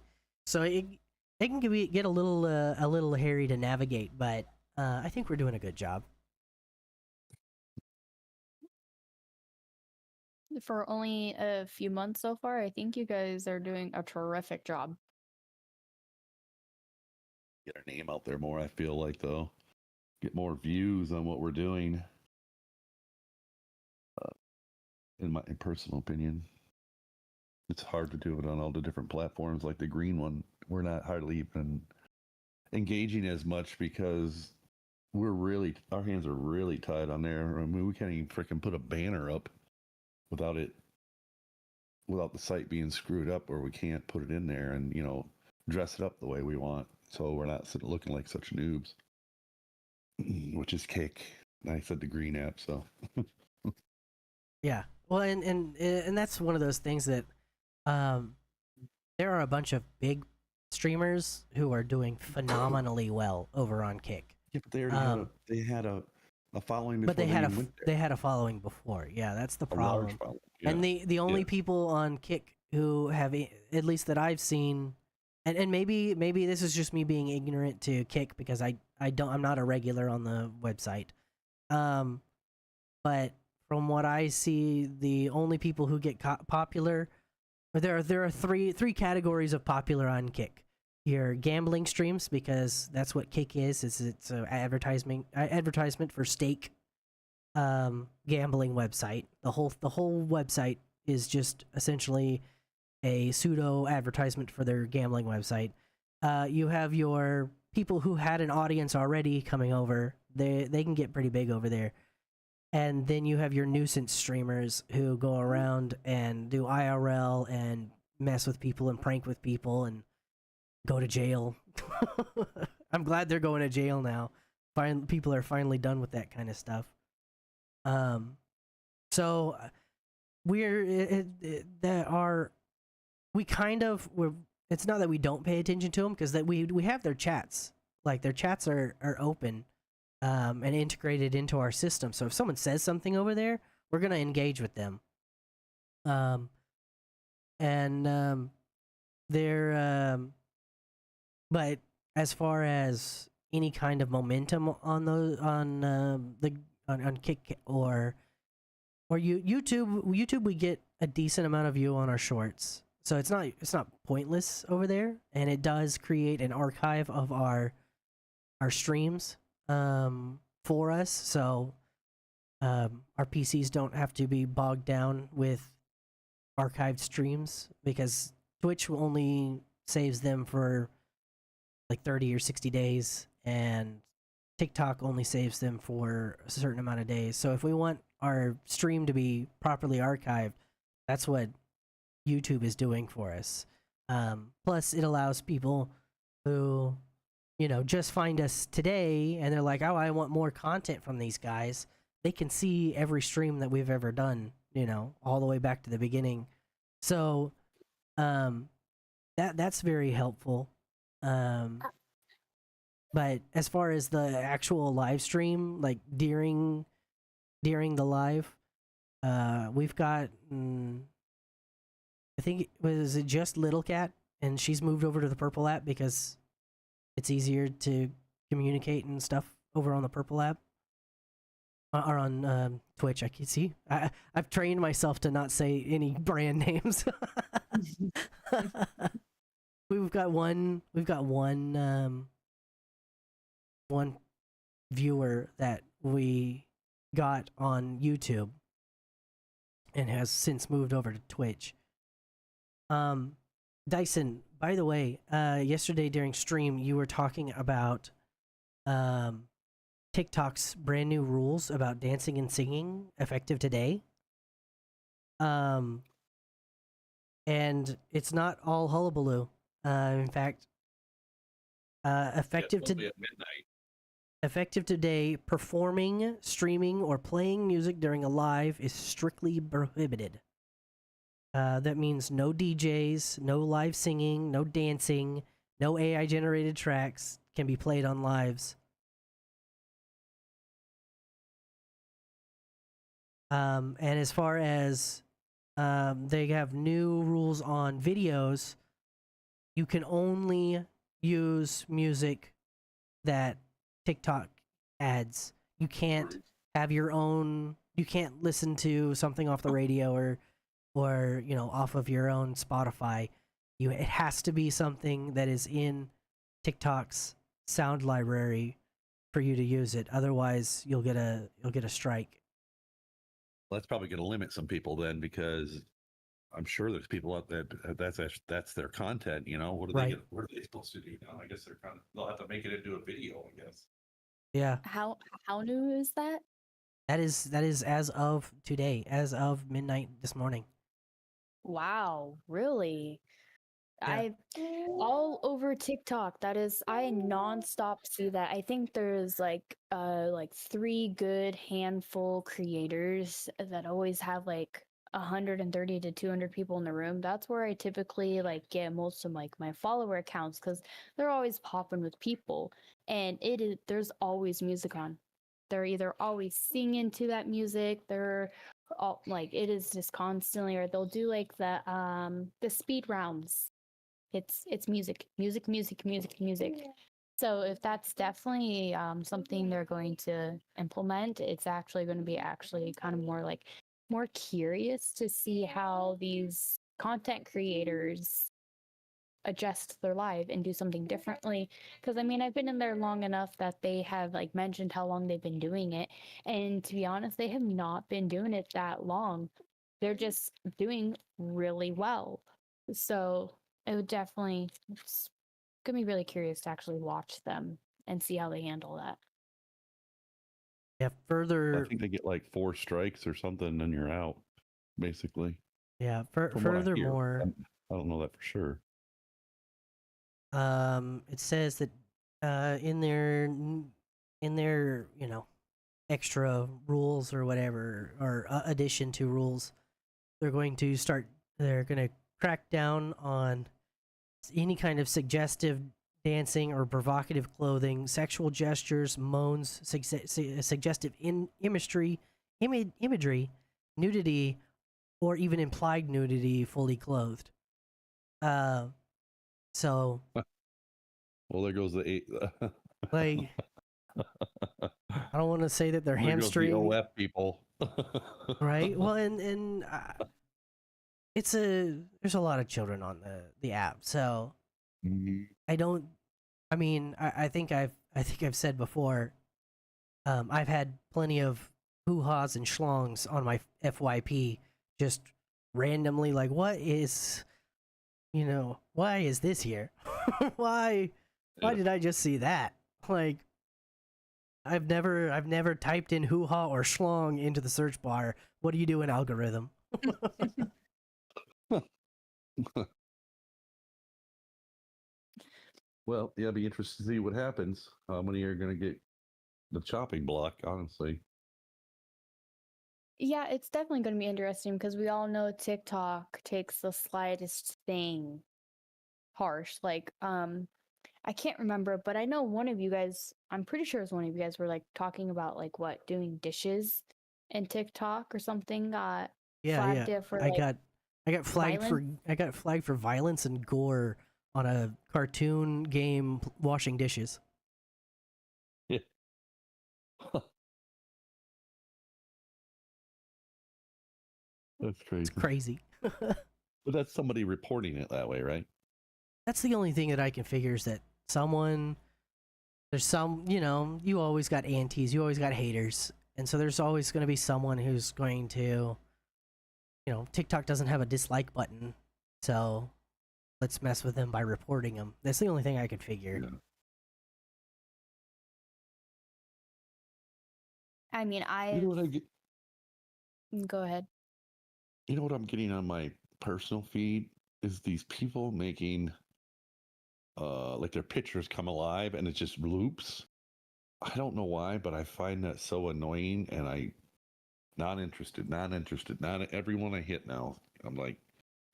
So it can get a little hairy to navigate, but I think we're doing a good job. For only a few months so far, I think you guys are doing a terrific job. Get our name out there more, I feel like, though. Get more views on what we're doing. In my personal opinion, it's hard to do it on all the different platforms. Like the green one, we're not hardly even engaging as much because our hands are really tied on there. I mean, we can't even freaking put a banner up without the site being screwed up, or we can't put it in there and, you know, dress it up the way we want. So we're not looking like such noobs, which is Kick. I said the green app, so. Yeah. Well, and that's one of those things that um, there are a bunch of big streamers who are doing phenomenally well over on Kick. Yeah, but they already had a following before But they had a there. following before. Yeah, that's the A large problem. following. Yeah. And the only Yeah. people on Kick who have at least that I've seen, and maybe this is just me being ignorant to Kick because I'm not a regular on the website. But from what I see, the only people who get popular, there are three categories of popular on Kick. Your gambling streams, because that's what Kick is it's an advertisement for stake gambling website. The whole website is just essentially a pseudo advertisement for their gambling website. You have your people who had an audience already coming over. They can get pretty big over there. And then you have your nuisance streamers who go around and do IRL and mess with people and prank with people and go to jail. I'm glad they're going to jail now. People are finally done with that kind of stuff. So it's not that we don't pay attention to them, because that we have their chats. Like their chats are open and integrated into our system. So if someone says something over there, we're gonna engage with them. But as far as any kind of momentum on those on Kick or YouTube, we get a decent amount of view on our shorts. So it's not pointless over there, and it does create an archive of our streams for us. So our PCs don't have to be bogged down with archived streams, because Twitch only saves them for like 30 or 60 days, and TikTok only saves them for a certain amount of days. So if we want our stream to be properly archived, that's what YouTube is doing for us. Plus, it allows people who, you know, just find us today and they're like, oh, I want more content from these guys. They can see every stream that we've ever done, you know, all the way back to the beginning. So that's very helpful. But as far as the actual live stream, like during the live, we've got I think was it just Little Cat, and she's moved over to the Purple app because it's easier to communicate and stuff over on the Purple app. Or on Twitch, I can see. I've trained myself to not say any brand names. We've got one viewer that we got on YouTube and has since moved over to Twitch. Dyson, by the way, yesterday during stream, you were talking about um, TikTok's brand new rules about dancing and singing effective today. Um, and it's not all hullabaloo. In fact, effective to at midnight. effective today, performing, streaming, or playing music during a live is strictly prohibited. That means no DJs, no live singing, no dancing, no AI generated tracks can be played on lives. And as far as they have new rules on videos, you can only use music that TikTok adds. You can't have your own. You can't listen to something off the radio or off of your own Spotify. It has to be something that is in TikTok's sound library for you to use it. Otherwise, you'll get a strike. Well, that's probably going to limit some people then, because I'm sure there's people out there that's their content. What are Right. what are they supposed to do now? I guess they'll have to make it into a video, I guess. Yeah, How new is that? that is as of today, as of midnight this morning. Wow, really? Yeah. I all over TikTok. That is, I nonstop see that. I think there's like three good handful creators that always have like 130 to 200 people in the room. That's where I typically like get most of like my follower accounts because they're always popping with people, and there's always music on. They're either always singing to that music. They're all like it is just constantly, or they'll do like the speed rounds. It's music, music, music, music, music. So if that's definitely something they're going to implement, it's actually going to be actually kind of more curious to see how these content creators adjust their life and do something differently. Because I mean, I've been in there long enough that they have like mentioned how long they've been doing it, and to be honest, they have not been doing it that long. They're just doing really well. So it would definitely, it's gonna be really curious to actually watch them and see how they handle that. Yeah, I further. think they get like 4 strikes or something, and you're out, basically. Yeah, From what I hear. furthermore, I don't know that for sure. it says that in their extra rules or whatever, or addition to rules, they're going to crack down on any kind of suggestive dancing or provocative clothing, sexual gestures, moans, suggestive imagery, nudity, or even implied nudity fully clothed. So Well, there goes the 8. like, I don't want to say that they're There goes the hamstring, OF people. right? Well, and there's a lot of children on the app, so Mhm. I don't. I mean, I think I've said before. I've had plenty of hoo-haws and schlongs on my FYP, just randomly like, why is this here? why Yeah. did I just see that? Like, I've never typed in hoo-ha or schlong into the search bar. What are you doing, algorithm? Well, yeah, it'd be interesting to see what happens. How many are going to get the chopping block, honestly. Yeah, it's definitely going to be interesting because we all know TikTok takes the slightest thing harsh. Like, I can't remember, but I know one of you guys, I'm pretty sure it was one of you guys were like talking about like what, doing dishes in TikTok or something, got Yeah, flagged it for I like got flagged violence. for I got flagged for violence and gore on a cartoon game washing dishes. Yeah. That's It's crazy. crazy. But that's somebody reporting it that way, right? That's the only thing that I can figure is that there's some, you always got antis, you always got haters. And so there's always going to be someone who's going to, TikTok doesn't have a dislike button. So let's mess with them by reporting them. That's the only thing I could figure. Yeah. I mean, You know what I get? go ahead. You know what I'm getting on my personal feed is these people making like their pictures come alive and it just loops. I don't know why, but I find that so annoying, and I not interested. Not everyone I hit now. I'm like,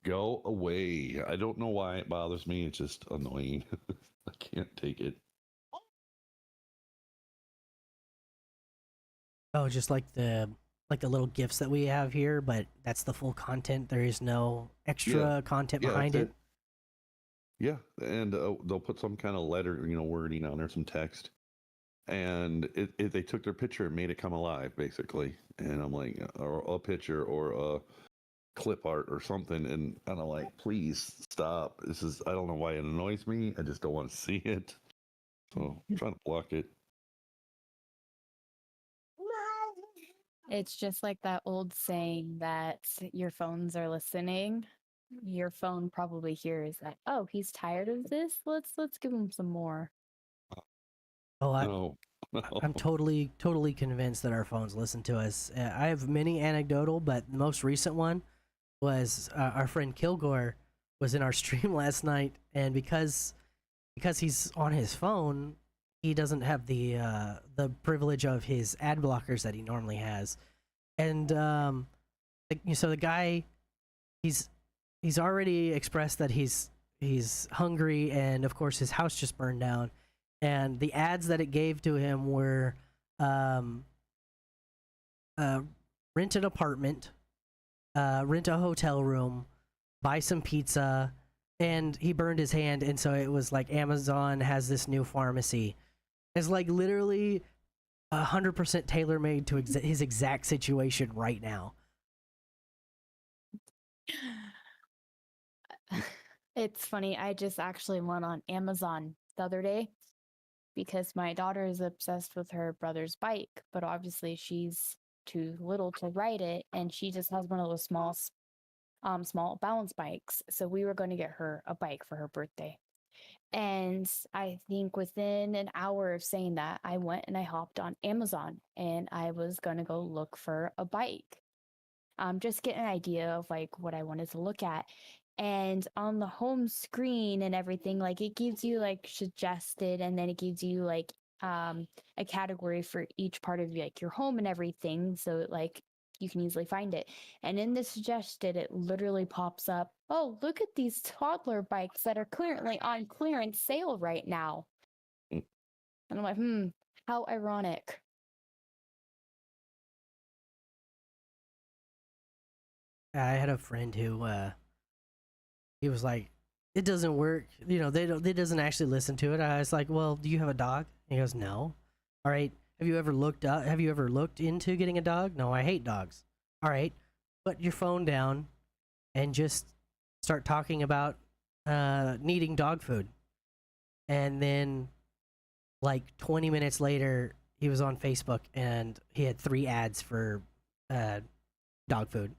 go away. I don't know why it bothers me. It's just annoying. I can't take it. Oh, just like the little gifts that we have here, but that's the full content. There is no extra content Yeah, behind that's it. Yeah, and they'll put some kind of letter, wording on there, some text, and they took their picture and made it come alive, basically. And I'm like, or a picture or a clip art or something, and I'm like, please stop. I don't know why it annoys me. I just don't want to see it. So I'm trying to block it. It's just like that old saying that your phones are listening. Your phone probably hears that, oh, he's tired of this. Let's give him some more. Oh, No, no. I'm totally convinced that our phones listen to us. I have many anecdotal, but the most recent one was our friend Kilgore was in our stream last night, and because he's on his phone, he doesn't have the privilege of his ad blockers that he normally has, and so the guy, he's already expressed that he's hungry, and of course his house just burned down, and the ads that it gave to him were um, rent an apartment, rent a hotel room, buy some pizza, and he burned his hand, and so it was like Amazon has this new pharmacy. It's like literally 100% tailor made to his exact situation right now. It's funny. I just actually went on Amazon the other day because my daughter is obsessed with her brother's bike, but obviously she's too little to ride it, and she just has one of those small balance bikes. So we were going to get her a bike for her birthday. And I think within an hour of saying that, I went and I hopped on Amazon and I was going to go look for a bike. Just get an idea of like what I wanted to look at. And on the home screen and everything, like it gives you like suggested, and then it gives you like a category for each part of like your home and everything. So like you can easily find it. And in the suggested, it literally pops up, oh, look at these toddler bikes that are currently on clearance sale right now. Mm. And I'm like, how ironic. I had a friend who he was like, it doesn't work, they doesn't actually listen to it. I was like, well, do you have a dog? And he goes, no. All right, have you ever looked into getting a dog? No, I hate dogs. All right, put your phone down and just start talking about needing dog food. And then like 20 minutes later, he was on Facebook and he had 3 ads for dog food.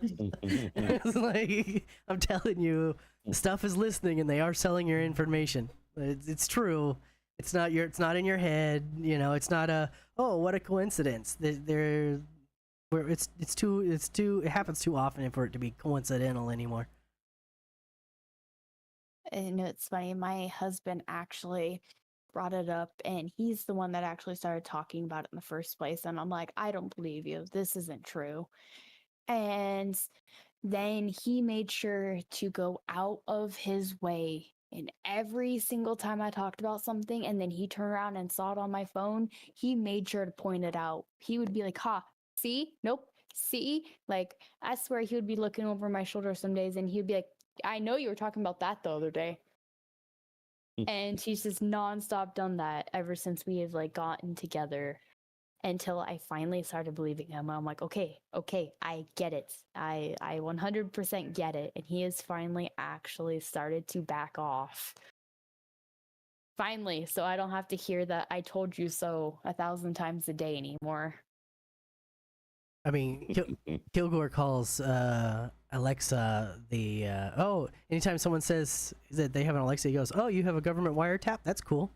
It's like, I'm telling you, stuff is listening and they are selling your information. It's true. It's not in your head. It's not what a coincidence. It happens too often for it to be coincidental anymore. And it's funny, my husband actually brought it up, and he's the one that actually started talking about it in the first place. And I'm like, I don't believe you. This isn't true. And then he made sure to go out of his way. And every single time I talked about something and then he turned around and saw it on my phone, he made sure to point it out. He would be like, ha, see? Nope. See? Like, I swear he would be looking over my shoulder some days and he'd be like, I know you were talking about that the other day. And he's just nonstop done that ever since we have like gotten together, until I finally started believing him. I'm like, okay, I get it. I 100% get it. And he has finally actually started to back off. Finally, so I don't have to hear that I told you so 1,000 times a day anymore. I mean, Kilgore calls Alexa the anytime someone says that they have an Alexa, he goes, "Oh, you have a government wiretap? That's cool."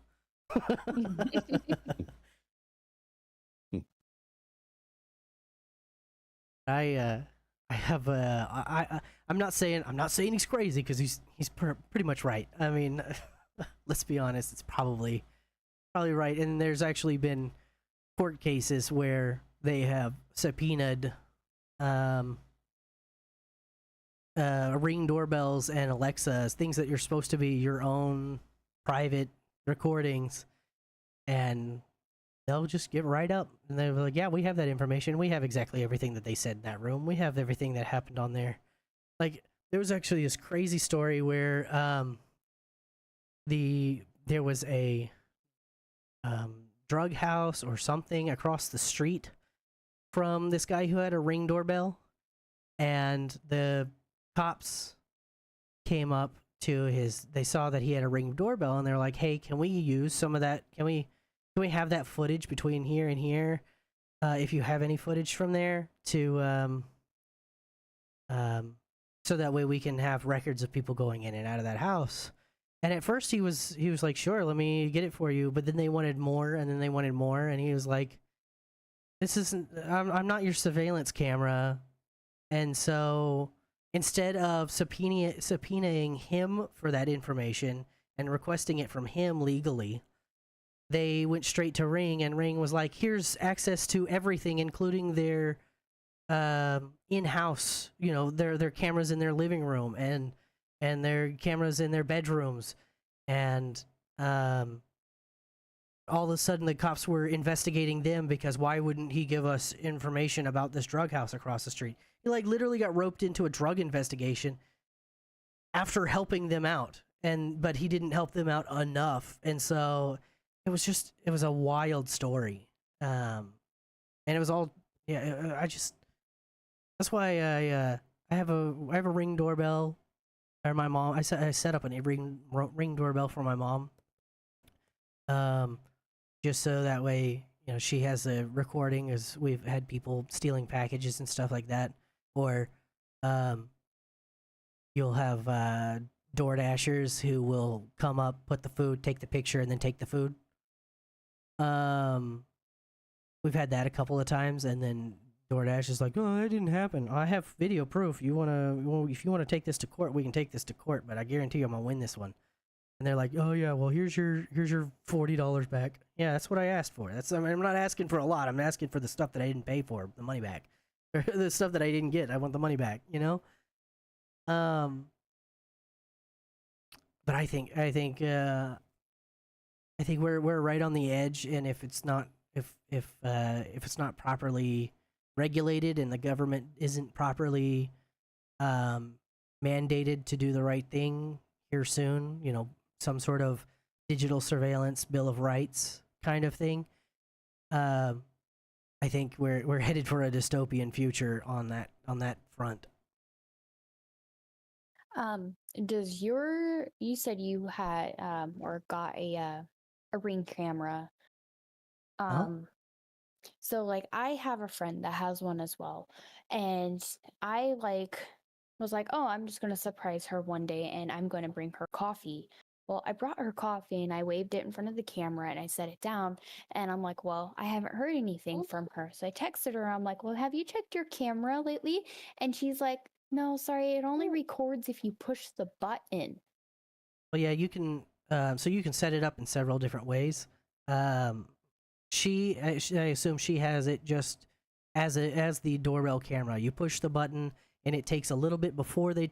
I have I'm not saying he's crazy because he's pretty much right. I mean, let's be honest, it's probably right. And there's actually been court cases where they have subpoenaed um ring doorbells and Alexas, things that you're supposed to be your own private recordings, and they'll just get right up and they're like, yeah, we have that information. We have exactly everything that they said in that room. We have everything that happened on there. Like, there was actually this crazy story where there was a drug house or something across the street from this guy who had a ring doorbell, and the cops came up to they saw that he had a ring doorbell, and they're like, hey, can we use some of that? Can we have that footage between here and here? If you have any footage from there, to so that way we can have records of people going in and out of that house. And at first he was like, sure, let me get it for you. But then they wanted more, and then they wanted more, and he was like, this isn't. I'm not your surveillance camera. And so instead of subpoenaing him for that information and requesting it from him legally, they went straight to Ring, and Ring was like, here's access to everything, including their in-house, their cameras in their living room and their cameras in their bedrooms. And all of a sudden the cops were investigating them, because why wouldn't he give us information about this drug house across the street? He like literally got roped into a drug investigation after helping them out, but he didn't help them out enough. And so it was a wild story. And it was all, that's why I have a Ring doorbell. Or my mom, I set up a ring doorbell for my mom. Just so that way, she has a recording, as we've had people stealing packages and stuff like that. Or you'll have Door Dashers who will come up, put the food, take the picture, and then take the food. We've had that a couple of times, and then DoorDash is like, "Oh, that didn't happen. I have video proof. If you wanna take this to court, we can take this to court. But I guarantee you, I'm gonna win this one." And they're like, "Oh yeah, well here's your $40 back." Yeah, that's what I asked for. I'm not asking for a lot. I'm asking for the stuff that I didn't pay for, the money back, or the stuff that I didn't get. I want the money back. But I think we're right on the edge, and if it's not properly regulated, and the government isn't properly mandated to do the right thing here soon, some sort of digital surveillance bill of rights kind of thing, I think we're headed for a dystopian future on that front. You said you had or got a Ring camera. So like I have a friend that has one as well, and I was like, oh, I'm just gonna surprise her one day, and I'm gonna bring her coffee. Well, I brought her coffee, and I waved it in front of the camera, and I set it down, and I'm like, well, I haven't heard anything from her, so I texted her. I'm like, well, have you checked your camera lately? And she's like, no, sorry, it only records if you push the button. Well, yeah, you can. So you can set it up in several different ways. I assume she has it just as the doorbell camera. You push the button, and it takes a little bit before they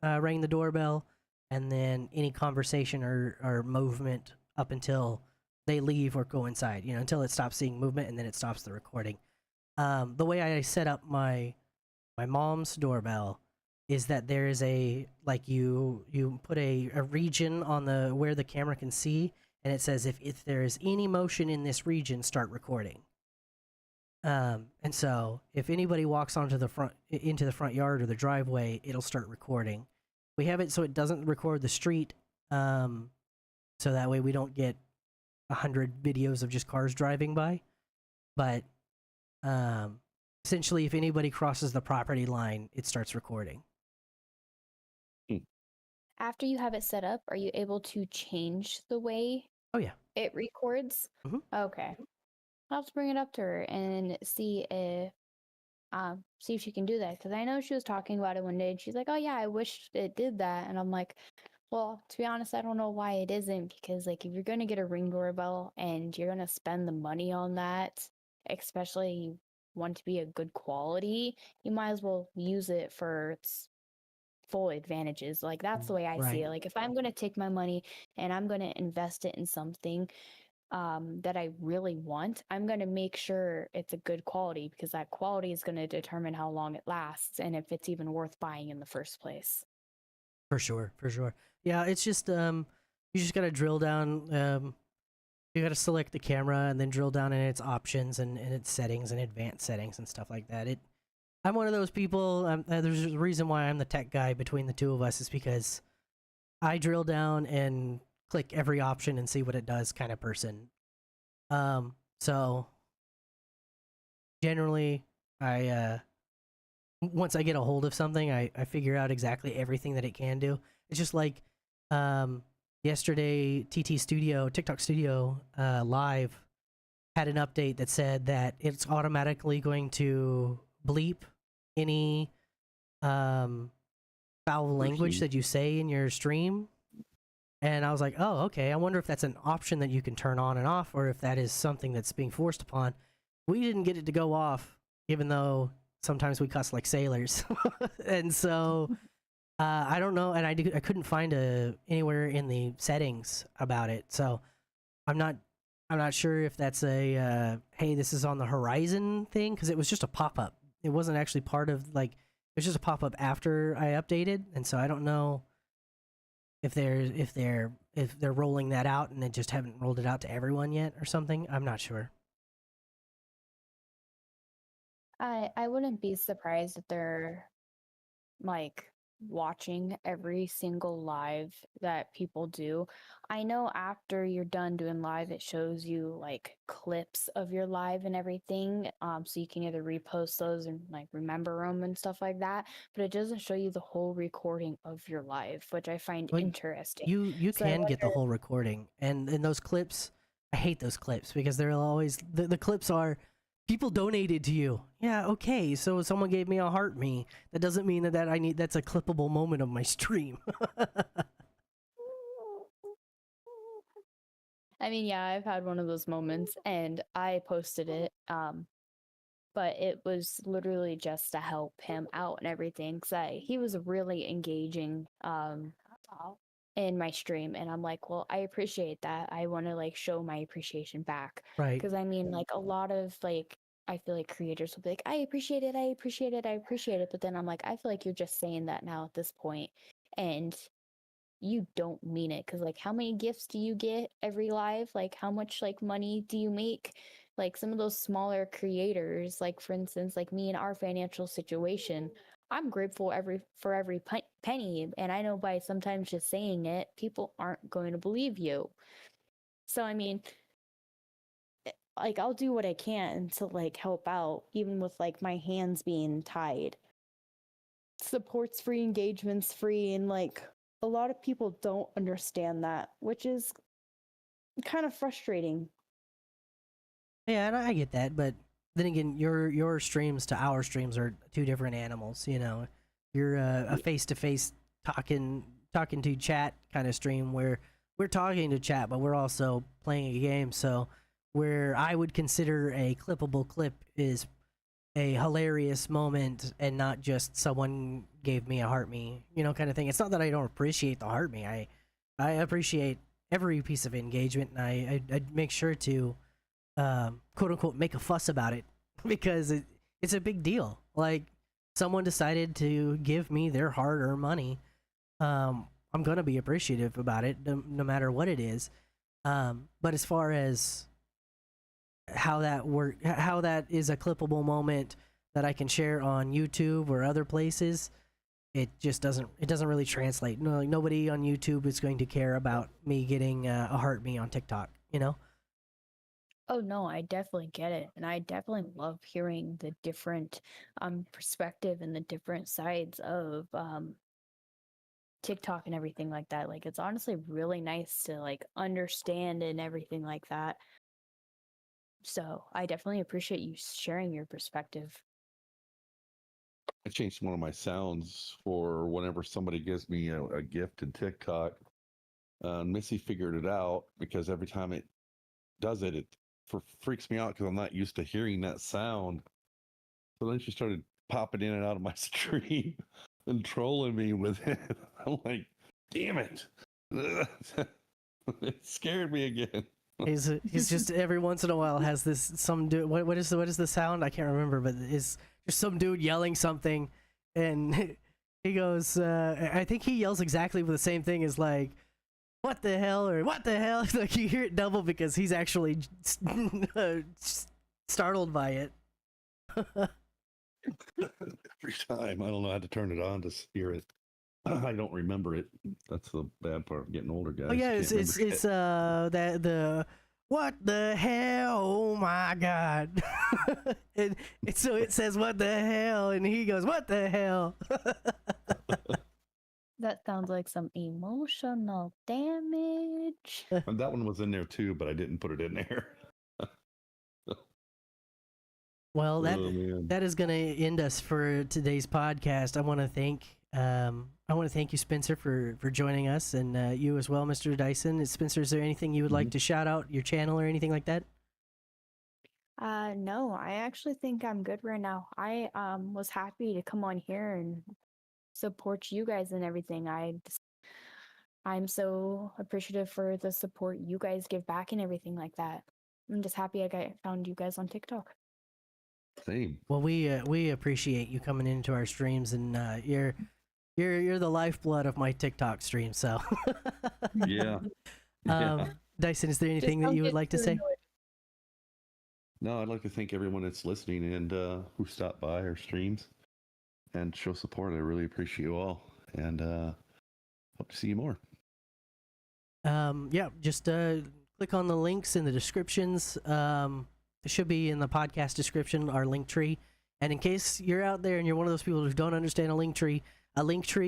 rang the doorbell, and then any conversation or movement up until they leave or go inside. Until it stops seeing movement, and then it stops the recording. The way I set up my mom's doorbell is that there is you put a region on where the camera can see, and it says if there is any motion in this region, start recording. And so if anybody walks into the front yard or the driveway, it'll start recording. We have it so it doesn't record the street, so that way we don't get 100 videos of just cars driving by. But essentially, if anybody crosses the property line, it starts recording. After you have it set up, are you able to change the way Oh yeah. it records? Mhm. Okay. I'll have to bring it up to her and see if she can do that, because I know she was talking about it one day and she's like, oh yeah, I wish it did that. And I'm like, well, to be honest, I don't know why it isn't, because like if you're going to get a Ring doorbell and you're going to spend the money on that, especially you want to be a good quality, you might as well use it for its full advantages. Like that's the way I see Right. it. Like if I'm going to take my money and I'm going to invest it in something that I really want, I'm going to make sure it's a good quality, because that quality is going to determine how long it lasts and if it's even worth buying in the first place. For sure. For sure. Yeah. It's just you just gotta drill down. You gotta select the camera and then drill down in its options and its settings and advanced settings and stuff like that. I'm one of those people. There's a reason why I'm the tech guy between the two of us, is because I drill down and click every option and see what it does, kind of person. So generally, I once I get a hold of something, I figure out exactly everything that it can do. It's just like yesterday, TikTok Studio Live had an update that said that it's automatically going to bleep any foul language that you say in your stream. And I was like, oh, okay. I wonder if that's an option that you can turn on and off, or if that is something that's being forced upon. We didn't get it to go off, even though sometimes we cuss like sailors. And so I don't know, and I couldn't find anywhere in the settings about it. So I'm not sure if that's a hey, this is on the horizon thing, because it was just a pop up. It wasn't actually part of, like, it was just a pop up after I updated, and so I don't know if they're rolling that out and they just haven't rolled it out to everyone yet or something. I'm not sure. I wouldn't be surprised if they're like watching every single live that people do. I know after you're done doing live, it shows you like clips of your live and everything. So you can either repost those and like remember them and stuff like that. But it doesn't show you the whole recording of your live, which I find Well, interesting. you So I can get the wonder, whole recording, and in those clips, I hate those clips because they're always the clips are people donated to you. Yeah, okay, so someone gave me a heart me. That doesn't mean that that's a clippable moment of my stream. I mean, yeah, I've had one of those moments and I posted it. But it was literally just to help him out and everything, because he was really engaging in my stream, and I'm like, well, I appreciate that. I want to like show my appreciation back, Right. because I mean, like a lot of like I feel like creators will be like, I appreciate it, I appreciate it, I appreciate it, but then I'm like, I feel like you're just saying that now at this point, and you don't mean it, because like how many gifts do you get every live, like how much like money do you make, like some of those smaller creators, like for instance like me in our financial situation, I'm grateful for every penny, and I know by sometimes just saying it people aren't going to believe you. So I mean, like I'll do what I can to like help out, even with like my hands being tied. Support's free, engagement's free, and like a lot of people don't understand that, which is kind of frustrating. Yeah, and I get that, but then again, your streams to our streams are two different animals. You know, you're a face to face talking to chat kind of stream where we're talking to chat, but we're also playing a game. So where I would consider a clippable clip is a hilarious moment and not just someone gave me a heart me, kind of thing. It's not that I don't appreciate the heart me. I appreciate every piece of engagement, and I make sure to quote unquote make a fuss about it because it's a big deal. Like, someone decided to give me their hard-earned money. I'm gonna be appreciative about it, no matter what it is. But as far as how that is a clippable moment that I can share on YouTube or other places, it doesn't really translate. No, like, nobody on YouTube is going to care about me getting a heart me on TikTok. Oh no, I definitely get it. And I definitely love hearing the different perspective and the different sides of TikTok and everything like that. Like it's honestly really nice to like understand and everything like that. So I definitely appreciate you sharing your perspective. I changed one of my sounds for whenever somebody gives me a gift in TikTok. Missy figured it out because every time it does it, freaks me out because I'm not used to hearing that sound. So then she started popping in and out of my stream and trolling me with it. I'm like, damn it. It scared me again. He's just every once in a while has this some dude. What is the sound? I can't remember, but it's just some dude yelling something, and he goes. I think he yells exactly the same thing as like, "What the hell?" or "What the hell?" Like you hear it double because he's actually startled by it. Every time. I don't know how to turn it on to hear it. I don't remember it. That's the bad part of getting older, guys. Oh yeah, You it's can't it's remember it's shit. the what the hell? Oh my god! and so it says what the hell, and he goes what the hell? That sounds like some emotional damage. And that one was in there too, but I didn't put it in there. Well, Oh man. that is going to end us for today's podcast. I want to thank you, Spencer, for joining us, and you as well, Mr. Dyson. Spencer, is there anything you would like to shout out, your channel or anything like that? No, I actually think I'm good right now. I was happy to come on here and support you guys and everything. I'm so appreciative for the support you guys give back and everything like that. I'm just happy I found you guys on TikTok. Same. Well, we appreciate you coming into our streams, and you're the lifeblood of my TikTok stream. So, Yeah. Yeah. Dyson, is there Just anything that don't you would get like to too say? annoyed. No, I'd like to thank everyone that's listening and who stopped by our streams and show support. I really appreciate you all, and hope to see you more. Yeah, just click on the links in the descriptions. It should be in the podcast description, our link tree. And in case you're out there and you're one of those people who don't understand a link tree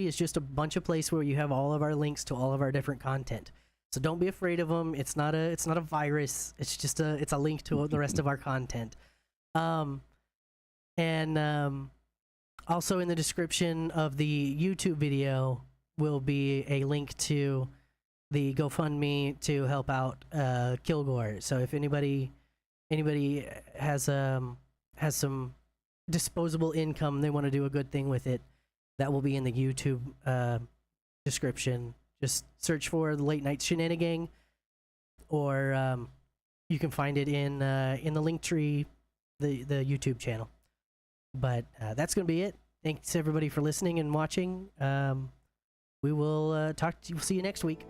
is just a bunch of places where you have all of our links to all of our different content. So don't be afraid of them. It's not a virus. It's just a link to the rest of our content. And also in the description of the YouTube video will be a link to the GoFundMe to help out Kilgore. So if anybody has some disposable income, they want to do a good thing with it, that will be in the YouTube description. Just search for the Late Night Shenanigang, or you can find it in the link tree, the YouTube channel. But that's gonna be it. Thanks everybody for listening and watching. We will talk to you. See you next week.